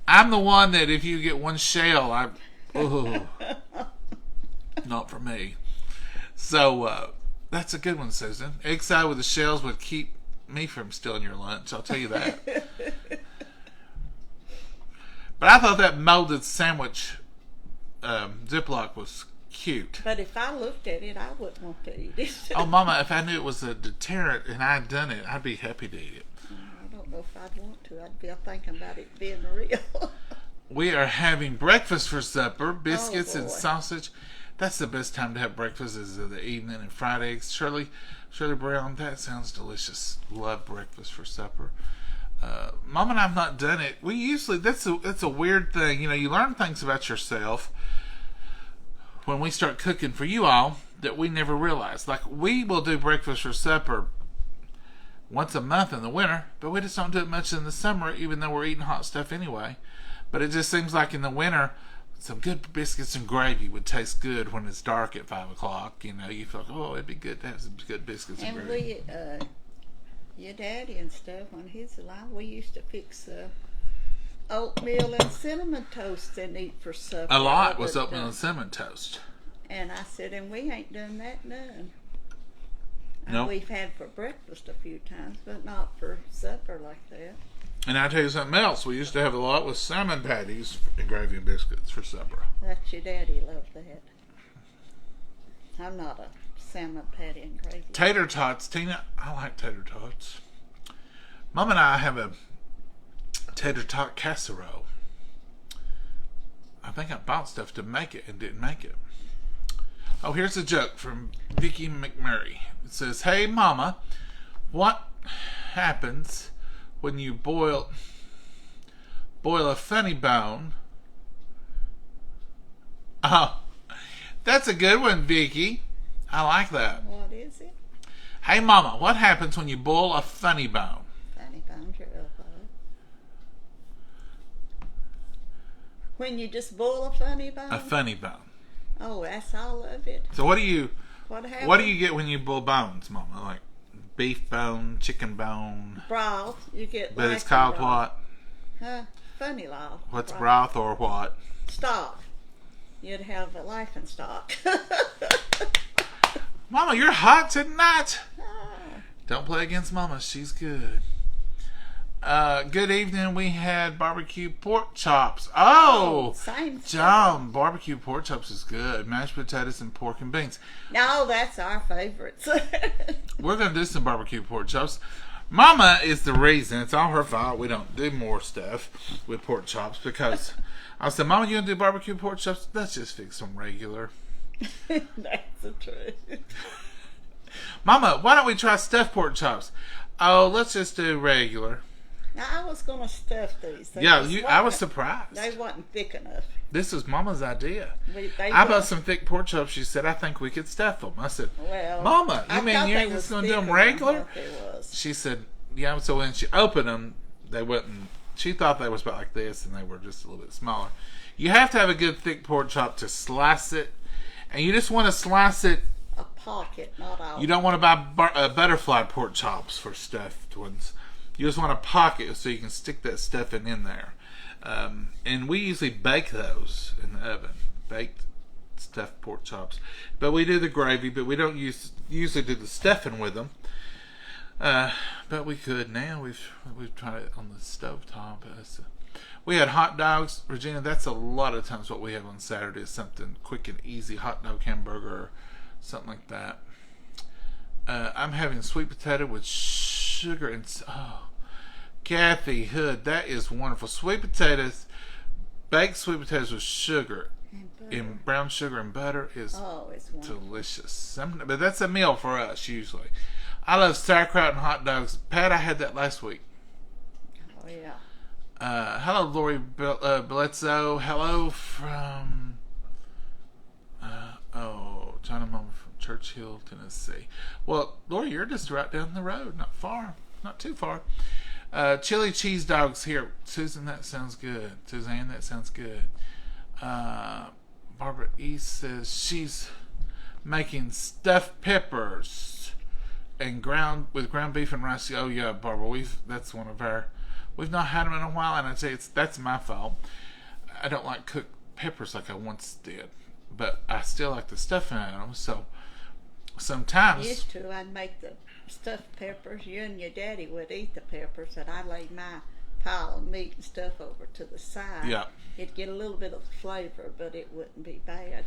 I'm the one that if you get one shell, not for me. So that's a good one, Susan. Egg salad with the shells would keep me from stealing your lunch. I'll tell you that. But I thought that molded sandwich Ziploc was cute. But if I looked at it, I wouldn't want to eat it. Oh, Mama, if I knew it was a deterrent and I'd done it, I'd be happy to eat it. I don't know if I'd want to. I'd be thinking about it being real. We are having breakfast for supper, biscuits and boy. sausage. That's the best time to have breakfast is in the evening, and fried eggs. Shirley Brown, that sounds delicious. Love breakfast for supper. Mom and I have not done it. We usually, that's a weird thing. You know, you learn things about yourself when we start cooking for you all that we never realized. Like, we will do breakfast for supper once a month in the winter, but we just don't do it much in the summer, even though we're eating hot stuff anyway. But it just seems like in the winter, some good biscuits and gravy would taste good when it's dark at 5 o'clock. You know, you feel like, oh, it'd be good to have some good biscuits and gravy. And your daddy and stuff, when he's alive, we used to fix oatmeal and cinnamon toast and eat for supper. A lot was oatmeal and cinnamon toast. And I said, and we ain't done that none. Nope. We've had for breakfast a few times, but not for supper like that. And I'll tell you something else. We used to have a lot with salmon patties and gravy and biscuits for supper. That's your daddy loved that. I'm not a salmon patty and gravy. Tater tots, Tina. I like tater tots. Mom and I have a tater tot casserole. I think I bought stuff to make it and didn't make it. Oh, here's a joke from Vicky McMurray. It says, hey, Mama, what happens when you boil a funny bone? Oh, that's a good one, Vicky. I like that. What is it? Hey, Mama, what happens when you boil a funny bone? Funny bone's your elbow. When you just boil a funny bone? A funny bone. Oh, that's all of it. So what do you What what do you get when you boil bones, Mama? Like beef bone, chicken bone. Broth. You get. But it's called what? Huh? Funny law. What's broth or what? Stock. You'd have a laughing stock. Mama, you're hot tonight. Ah. Don't play against Mama. She's good. Good evening. We had barbecue pork chops. Oh, same John, barbecue pork chops is good. Mashed potatoes and pork and beans. No, that's our favorites. We're going to do some barbecue pork chops. Mama is the reason. It's all her fault. We don't do more stuff with pork chops because I said, Mama, you going to do barbecue pork chops? Let's just fix them regular. That's the truth. Mama, why don't we try stuffed pork chops? Oh, let's just do regular. Now, I was going to stuff these. I was surprised. They wasn't thick enough. This was Mama's idea. They I bought some thick pork chops. She said, I think we could stuff them. I said, well, Mama, you I mean you ain't just going to do them regular? She said, yeah. So when she opened them, they wasn't. She thought they was about like this, and they were just a little bit smaller. You have to have a good thick pork chop to slice it, and you just want to slice it. A pocket, not all. You don't want to buy butterfly pork chops for stuffed ones. You just want a pocket so you can stick that stuffing in there. And we usually bake those in the oven. Baked stuffed pork chops. But we do the gravy, but we don't usually do the stuffing with them. But we could now. We've tried it on the stovetop. We had hot dogs. Regina, that's a lot of times what we have on Saturday is something quick and easy. Hot dog, hamburger, or something like that. I'm having sweet potato with sugar and Kathy Hood, that is wonderful. Sweet potatoes, baked sweet potatoes with sugar and brown sugar and butter is it's delicious. But that's a meal for us usually. I love sauerkraut and hot dogs. Pat, I had that last week. Oh yeah. Hello, Lori Bledsoe. Hello from John and Momma from Churchill, Tennessee. Well, Lori, you're just right down the road, not far, not too far. Chili cheese dogs here. Susan, that sounds good. Suzanne, that sounds good. Barbara East says she's making stuffed peppers and ground beef and rice. Oh yeah, Barbara, that's one of our. We've not had them in a while, and I'd say that's my fault. I don't like cooked peppers like I once did, but I still like the stuffing out of them. So sometimes Used to, I'd make the stuffed peppers. You and your daddy would eat the peppers, and I laid my pile of meat and stuff over to the side. Yeah. It'd get a little bit of flavor, but it wouldn't be bad.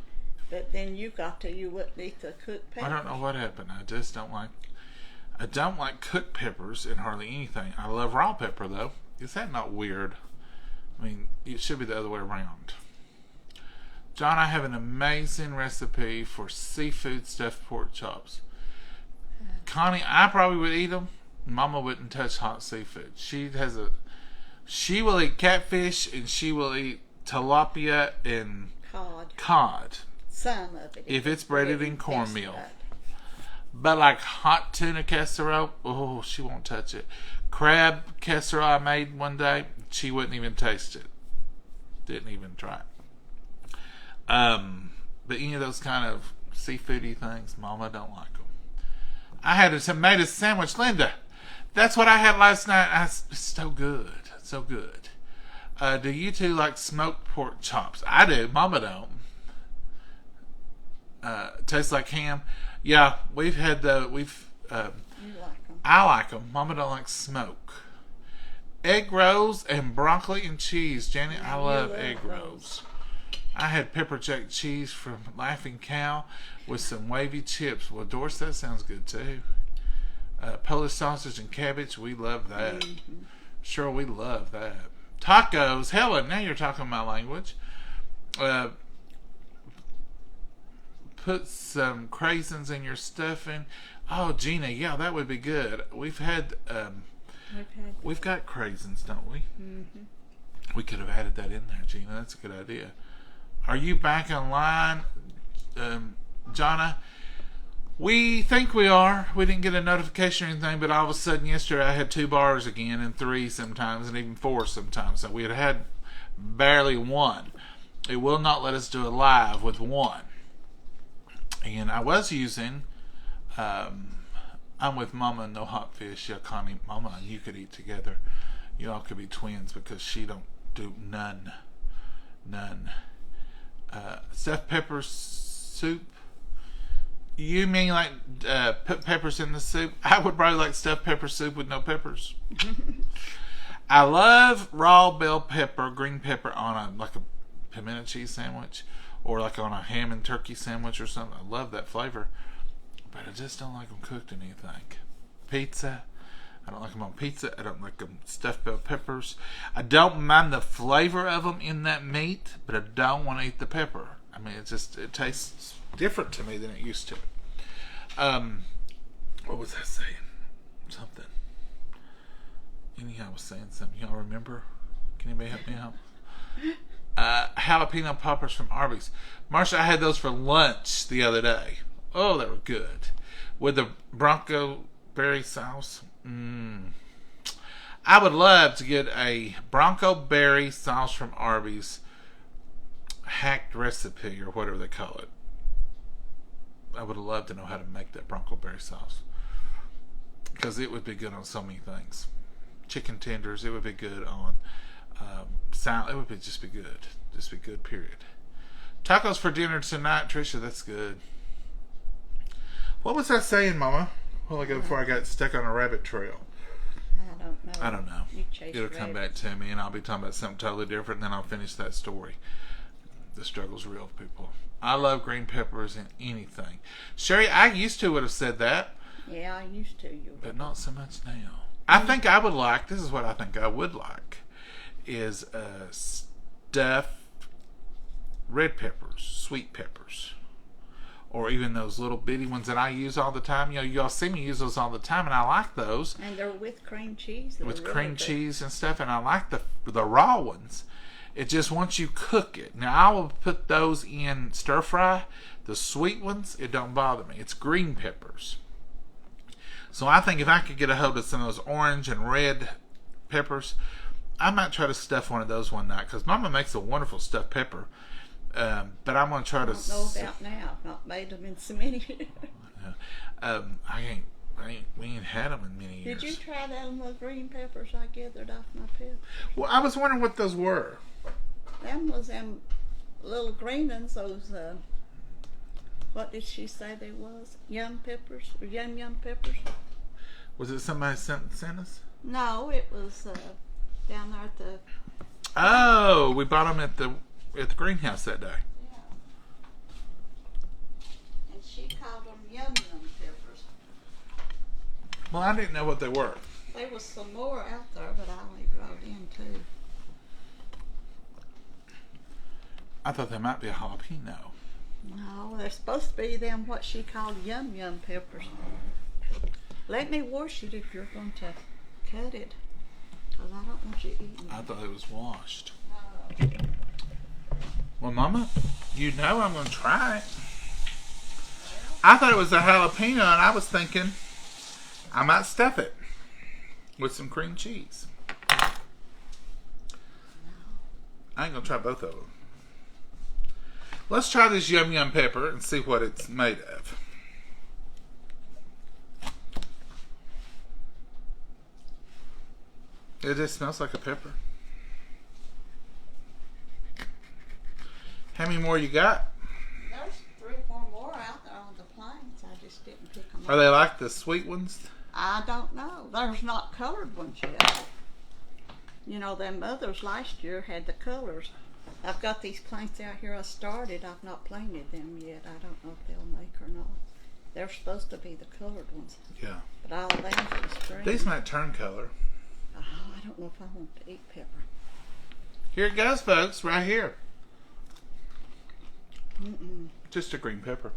But then you wouldn't eat the cooked peppers. I don't know what happened. I just don't like. I don't like cooked peppers in hardly anything. I love raw pepper though. Is that not weird? I mean, it should be the other way around. John, I have an amazing recipe for seafood stuffed pork chops. Connie, I probably would eat them. Mama wouldn't touch hot seafood. She will eat catfish and she will eat tilapia and cod. Some of it. If it's breaded in cornmeal. But like hot tuna casserole, oh, she won't touch it. Crab casserole I made one day, she wouldn't even taste it. Didn't even try it. But any of those kind of seafoody things, Mama don't like them. I had a tomato sandwich, Linda. That's what I had last night. It's so good, so good. Do you two like smoked pork chops? I do. Mama don't. Tastes like ham. Yeah, we've had the you like them. I like them. Mama don't like smoke. Egg rolls and broccoli and cheese. Janet, I love egg rolls. I had pepper jack cheese from Laughing Cow with some wavy chips. Well, Doris, that sounds good too. Polish sausage and cabbage. We love that. Mm-hmm. Sure, we love that. Tacos. Helen, now you're talking my language. Put some craisins in your stuffing. Oh, Gina, yeah, that would be good. We've got craisins, don't we? Mm-hmm. We could have added that in there, Gina. That's a good idea. Are you back online, Jonna? We think we are. We didn't get a notification or anything, but all of a sudden yesterday I had 2 bars again, and 3 sometimes, and even 4 sometimes. So we had barely 1. It will not let us do a live with 1. And I was using, I'm with Mama, no hot fish. Yeah, Connie, Mama and you could eat together. You all could be twins because she don't do none. Stuffed pepper soup. You mean like put peppers in the soup? I would probably like stuffed pepper soup with no peppers. I love raw bell pepper, green pepper on like a pimento cheese sandwich. Or like on a ham and turkey sandwich or something. I love that flavor. But I just don't like them cooked in anything. Pizza. I don't like them on pizza. I don't like them stuffed bell peppers. I don't mind the flavor of them in that meat. But I don't want to eat the pepper. I mean, it tastes different to me than it used to. What was I saying? Something. Anyhow, I was saying something. Y'all remember? Can anybody help me out? Jalapeno poppers from Arby's. Marsha, I had those for lunch the other day. Oh, they were good. With the Bronco berry sauce. I would love to get a Bronco berry sauce from Arby's hacked recipe or whatever they call it. I would love to know how to make that Bronco berry sauce. Because it would be good on so many things. Chicken tenders, it would be good on salad. It would just be good. Just be good, period. Tacos for dinner tonight, Tricia, that's good. What was I saying, Mama? Well, before I got stuck on a rabbit trail. I don't know. It'll come back to me, and I'll be talking about something totally different, and then I'll finish that story. The struggle's real, people. I love green peppers in anything. Sherry, I used to would have said that. Yeah, I used to. But not so much now. I think I would like, this is what I think I would like, is stuffed red peppers, sweet peppers, or even those little bitty ones that I use all the time. You know, y'all see me use those all the time, and I like those. And they're with cream cheese. With cream cheese and stuff, and I like the raw ones. It just once you cook it. Now I will put those in stir fry. The sweet ones, it don't bother me. It's green peppers. So I think if I could get a hold of some of those orange and red peppers, I might try to stuff one of those one night, because Mama makes a wonderful stuffed pepper. But I'm going to try to... I don't know about now. I've not made them in so many years. We ain't had them in many years. Did you try them green peppers I gathered off my pepper? Well, I was wondering what those were. Them was them little green ones, those, what did she say they was? Yum peppers? Or yum peppers? Was it somebody sent us? No, it was down there at the... Oh, we bought them at the greenhouse that day. Yeah. And she called them yum peppers. Well, I didn't know what they were. There was some more out there, but I only brought in 2. I thought they might be a jalapeno. No, they're supposed to be them what she called yum peppers. Let me wash it if you're going to cut it, because I don't want you eating it. I thought it was washed. No. Well, Mama, you know I'm going to try it. I thought it was a jalapeno, and I was thinking I might stuff it with some cream cheese. I ain't going to try both of them. Let's try this yum pepper and see what it's made of. It just smells like a pepper. How many more you got? There's 3 or 4 more out there on the plains. I just didn't pick them up. Are they like the sweet ones? I don't know. There's not colored ones yet. You know, them others last year had the colors. I've got these plants out here I started. I've not planted them yet. I don't know if they'll make or not. They're supposed to be the colored ones. Yeah. But all of them is green. These might turn color. Oh, I don't know if I want to eat pepper. Here it goes, folks, right here. Mm-mm. Just a green pepper.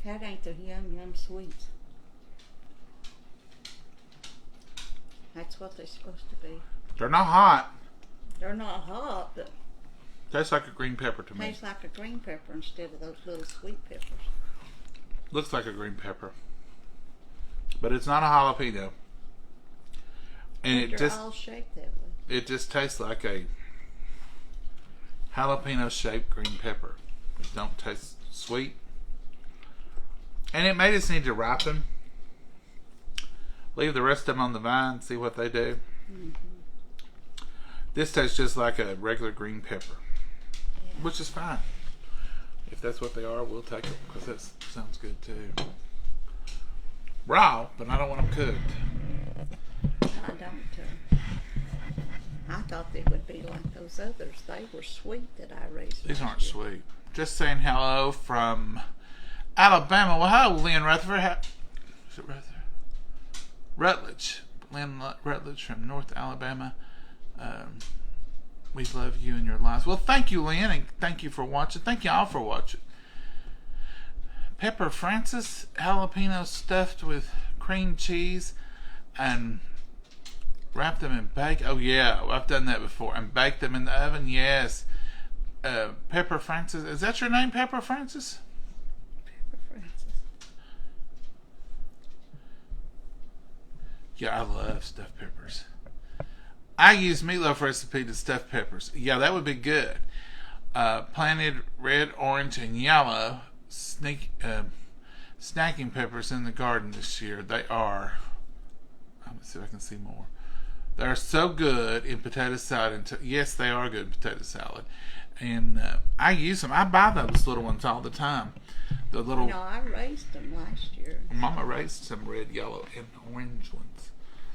That ain't the yum sweets. That's what they're supposed to be. They're not hot. They're not hot, but Tastes like a green pepper to me. tastes like a green pepper instead of those little sweet peppers. Looks like a green pepper. But it's not a jalapeno. And They're all shaped that way. it just tastes like a jalapeno shaped green pepper. It don't taste sweet. And it may just need to ripen. Leave the rest of them on the vine, see what they do. Mm-hmm. This tastes just like a regular green pepper, Yeah. which is fine. If that's what they are, we'll take them, because that sounds good too. Raw, but I don't want them cooked. I don't. I thought they would be like those others. They were sweet that I raised. These last aren't year. sweet. Just saying hello from Alabama. Well, hello, Lynn Rutherford. Is it Rutherford? Rutledge. Lynn Rutledge from North Alabama. We love you and your lives. Well, thank you, Lynn, and thank you for watching. Thank you all for watching. Pepper Francis, jalapeno stuffed with cream cheese, and wrap them in bake. Oh yeah, I've done that before. And bake them in the oven. Yes. Pepper Francis. Is that your name, Pepper Francis? Pepper Francis. Yeah, I love stuffed peppers. I use meatloaf recipe to stuff peppers. Yeah, that would be good. Planted red, orange, and yellow snacking peppers in the garden this year. They are. Let me see if I can see more. They're so good in potato salad. Yes, they are good in potato salad. And I use them. I buy those little ones all the time. The little. You know, I raised them last year. Mama raised some red, yellow, and orange ones.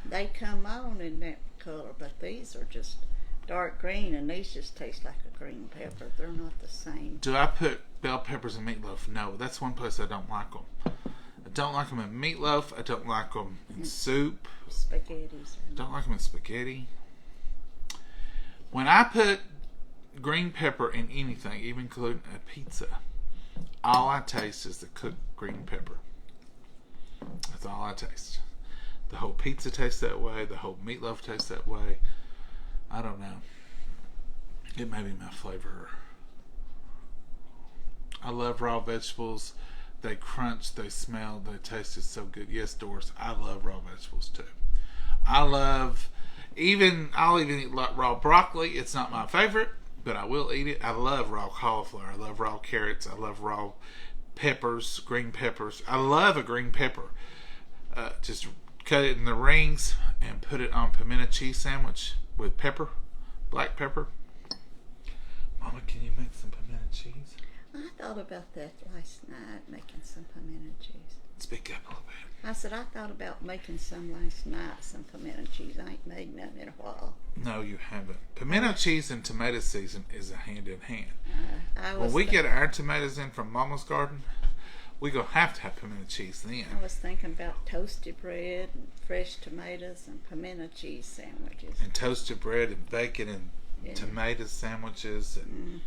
They come on in that color, but these are just dark green, and these just taste like a green pepper. They're not the same. Do I put bell peppers in meatloaf? No, that's one place I don't like them. I don't like them in meatloaf. I don't like them in soup. Spaghettis. I don't like them in spaghetti. When I put green pepper in anything, even including a pizza, all I taste is the cooked green pepper. That's all I taste. The whole pizza tastes that way. The whole meatloaf tastes that way. I don't know. It may be my flavor. I love raw vegetables. They crunch, they smell, they taste it so good. Yes, Doris, I love raw vegetables too. I'll even eat raw broccoli. It's not my favorite, but I will eat it. I love raw cauliflower. I love raw carrots. I love raw peppers, green peppers. I love a green pepper. Just cut it in the rings and put it on pimento cheese sandwich with pepper, black pepper. Mama, can you make some pimento cheese? I thought about that last night, making some pimento cheese. Speak up a little bit. I said I thought about making some last night, some pimento cheese. I ain't made none in a while. No, you haven't. Pimento cheese and tomato season is a hand in hand. When we get our tomatoes in from Mama's garden, we're going to have pimento cheese then. I was thinking about toasted bread and fresh tomatoes and pimento cheese sandwiches. And toasted bread and bacon and tomato sandwiches. And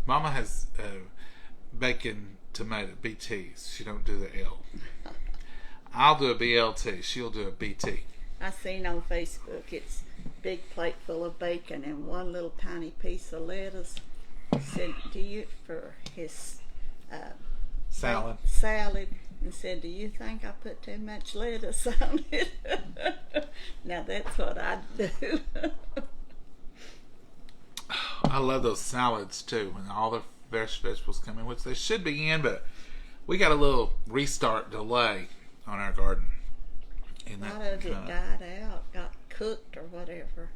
Mama has bacon tomato BTs. She don't do the L. I'll do a BLT. She'll do a BT. I seen on Facebook it's big plate full of bacon and one little tiny piece of lettuce. Said, for his salad, and said, do you think I put too much lettuce on it? Now that's what I'd do. I love those salads too, when all the fresh vegetables come in, which they should be in, but we got a little restart delay on our garden. And a lot of it died out, got cooked or whatever.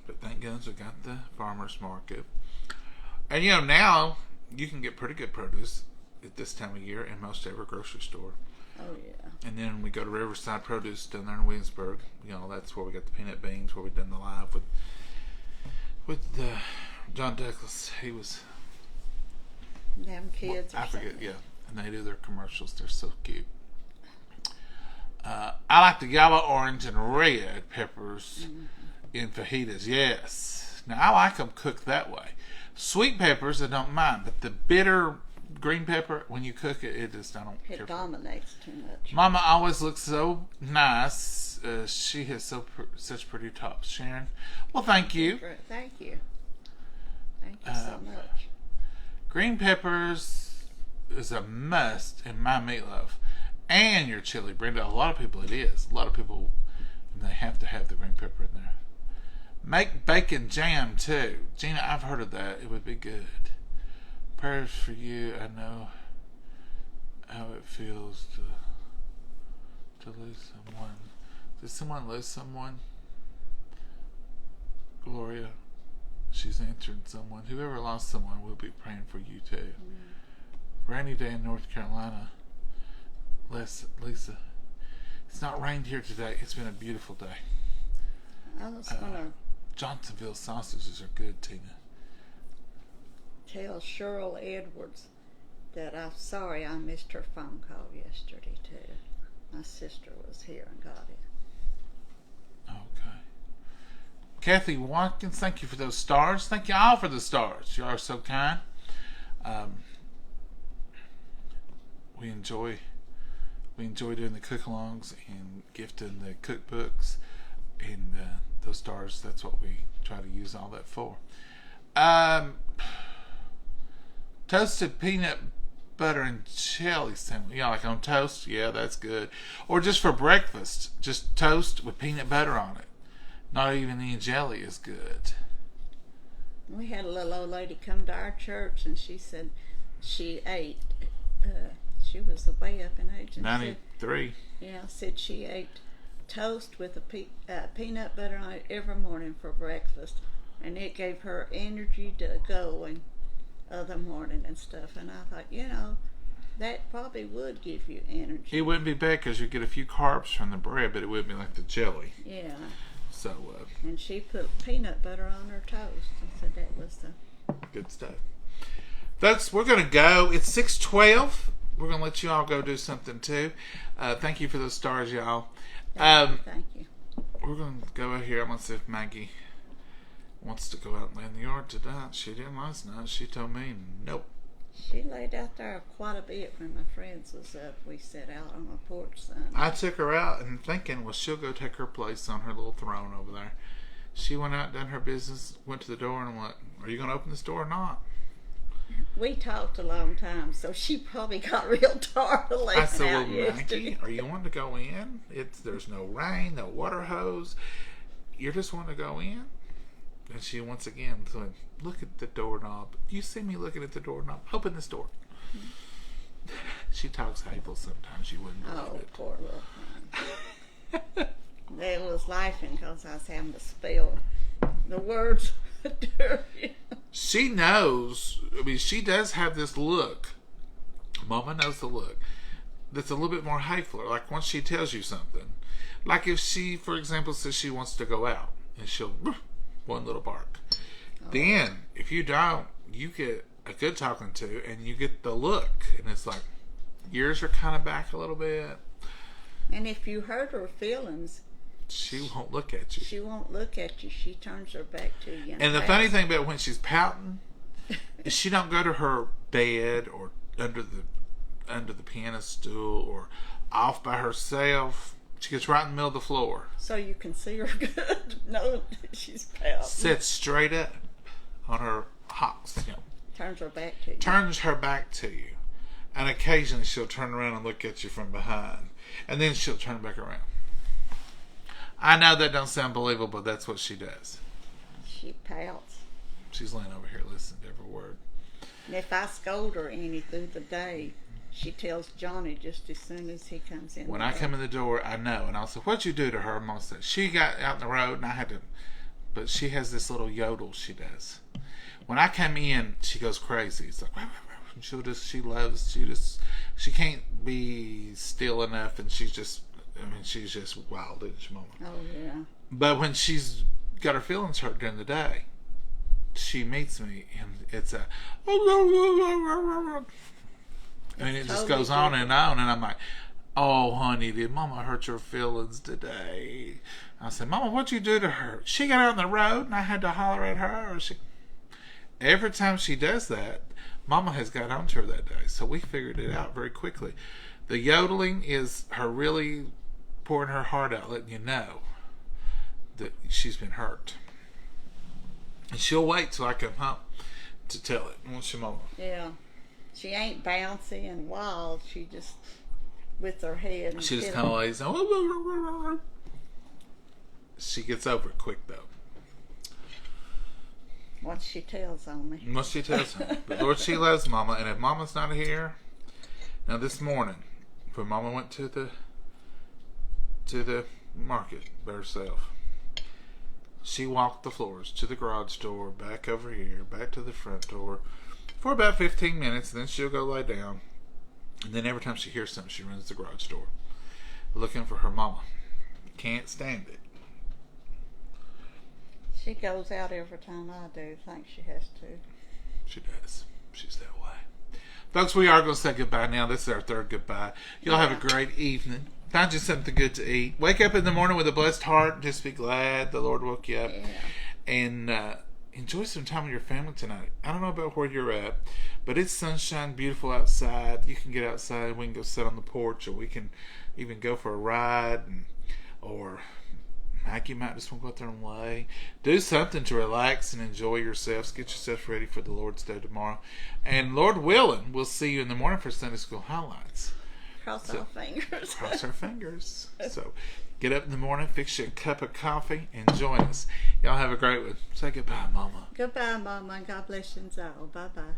But thank goodness we got the farmer's market. And now you can get pretty good produce at this time of year in most every grocery store. Oh yeah. And then we go to Riverside Produce down there in Williamsburg. That's where we got the peanut beans, where we done the live with John Douglas. He was them kids. I forget, yeah. And they do their commercials. They're so cute. I like the yellow, orange, and red peppers in fajitas. Yes. Now I like them cooked that way. Sweet peppers I don't mind, but the bitter green pepper, when you cook it, it just I don't care. It dominates too much. Mama always looks so nice. She has such pretty tops. Sharon, well, thank you. Thank you. Thank you so much. Green peppers is a must in my meatloaf. And your chili, Brenda. A lot of people it is. A lot of people, they have to have the green pepper in there. Make bacon jam too. Gina, I've heard of that. It would be good. Prayers for you. I know how it feels to lose someone. Did someone lose someone? Gloria, she's answered someone. Whoever lost someone, we'll be praying for you too. Rainy day in North Carolina. Lisa, it's not rained here today. It's been a beautiful day. I was gonna Johnsonville sausages are good, Tina. Tell Cheryl Edwards that I'm sorry I missed her phone call yesterday too. My sister was here and got it. Okay. Kathy Watkins, thank you for those stars. Thank you all for the stars. You are so kind. We enjoy doing the cook-alongs and gifting the cookbooks, and those stars, that's what we try to use all that for. Toasted peanut butter and jelly sandwich. Like on toast. Yeah, that's good. Or just for breakfast, just toast with peanut butter on it. Not even any jelly is good. We had a little old lady come to our church, and she said she ate. She was way up in age. 93. Said she ate toast with a peanut butter on it every morning for breakfast, and it gave her energy to go and other morning and stuff. And I thought, that probably would give you energy. It wouldn't be bad because you get a few carbs from the bread, but it wouldn't be like the jelly. Yeah. So. And she put peanut butter on her toast and said that was the good stuff. We're gonna go. It's 6:12. We're going to let you all go do something too. Thank you for those stars, y'all. Thank you. We're going to go out here. I'm going to see if Maggie wants to go out and lay in the yard tonight. She didn't last night. She told me nope. She laid out there quite a bit when my friends was up. We sat out on the porch Sunday. I took her out and thinking, well, she'll go take her place on her little throne over there. She went out, done her business, went to the door, and went, are you going to open this door or not? We talked a long time, so she probably got real tired of I said, laying well, out Maggie, yesterday. are you wanting to go in? There's no rain, no water hose. You're just wanting to go in? And she once again said, look at the doorknob. You see me looking at the doorknob. Open this door. She talks April sometimes. You wouldn't believe Oh, it. poor little thing. They was laughing because I was having to spell the words. She knows. I mean, she does have this look. Mama knows the look. That's a little bit more hateful. Like once she tells you something. Like if she, for example, says she wants to go out. And she'll, one little bark. Oh. Then, if you don't, you get a good talking to. And you get the look. And it's like, ears are kind of back a little bit. And if you hurt her feelings, she won't look at you. She won't look at you. She turns her back to you. And the funny thing about when she's pouting is she don't go to her bed or under the piano stool or off by herself. She gets right in the middle of the floor. So you can see her good. No, she's pouting. Sits straight up on her hocks. You know. Turns her back to you. Turns her back to you. And occasionally she'll turn around and look at you from behind. And then she'll turn back around. I know that don't sound believable, but that's what she does. She pouts. She's laying over here listening to every word. And if I scold her any through the day, she tells Johnny just as soon as he comes in. When I come in the door, I know. And I'll say, what'd you do to her? Mom said, she got out in the road and I had to. But she has this little yodel she does. When I come in, she goes crazy. It's like, she can't be still enough and she's just wild, isn't she, Mama? Oh, yeah. But when she's got her feelings hurt during the day, she meets me and it's a... I mean, it just goes on and on, and I'm like, oh, honey, did Mama hurt your feelings today? I said, Mama, what'd you do to her? She got out on the road and I had to holler at her. Every time she does that, Mama has got onto her that day. So we figured it out very quickly. The yodeling is her really pouring her heart out, letting you know that she's been hurt. And she'll wait till I come home to tell it, won't she, Mama? Yeah. She ain't bouncy and wild. She just, with her head. And she just kind of lays down. She gets over it quick, though. Once she tells on me. Once she tells on me. But Lord, she loves Mama. And if Mama's not here, now this morning, when Mama went to the market by herself, she walked the floors to the garage door, back over here, back to the front door, for about 15 minutes, and then she'll go lay down. And then every time she hears something, she runs to the garage door, looking for her Mama. Can't stand it. She goes out every time I do. Think she has to. She does. She's that way. Folks, we are going to say goodbye now. This is our third goodbye. Y'all have a great evening. Find you something good to eat. Wake up in the morning with a blessed heart. Just be glad the Lord woke you up. Yeah. And enjoy some time with your family tonight. I don't know about where you're at, but it's sunshine, beautiful outside. You can get outside. We can go sit on the porch, or we can even go for a ride, or Maggie might just want to go out there and lay. Do something to relax and enjoy yourselves. Get yourself ready for the Lord's Day tomorrow. And Lord willing, we'll see you in the morning for Sunday School Highlights. Cross our fingers. Cross our fingers. So get up in the morning, fix you a cup of coffee, and join us. Y'all have a great one. Say goodbye, Mama. Goodbye, Mama, and God bless you all. Bye-bye.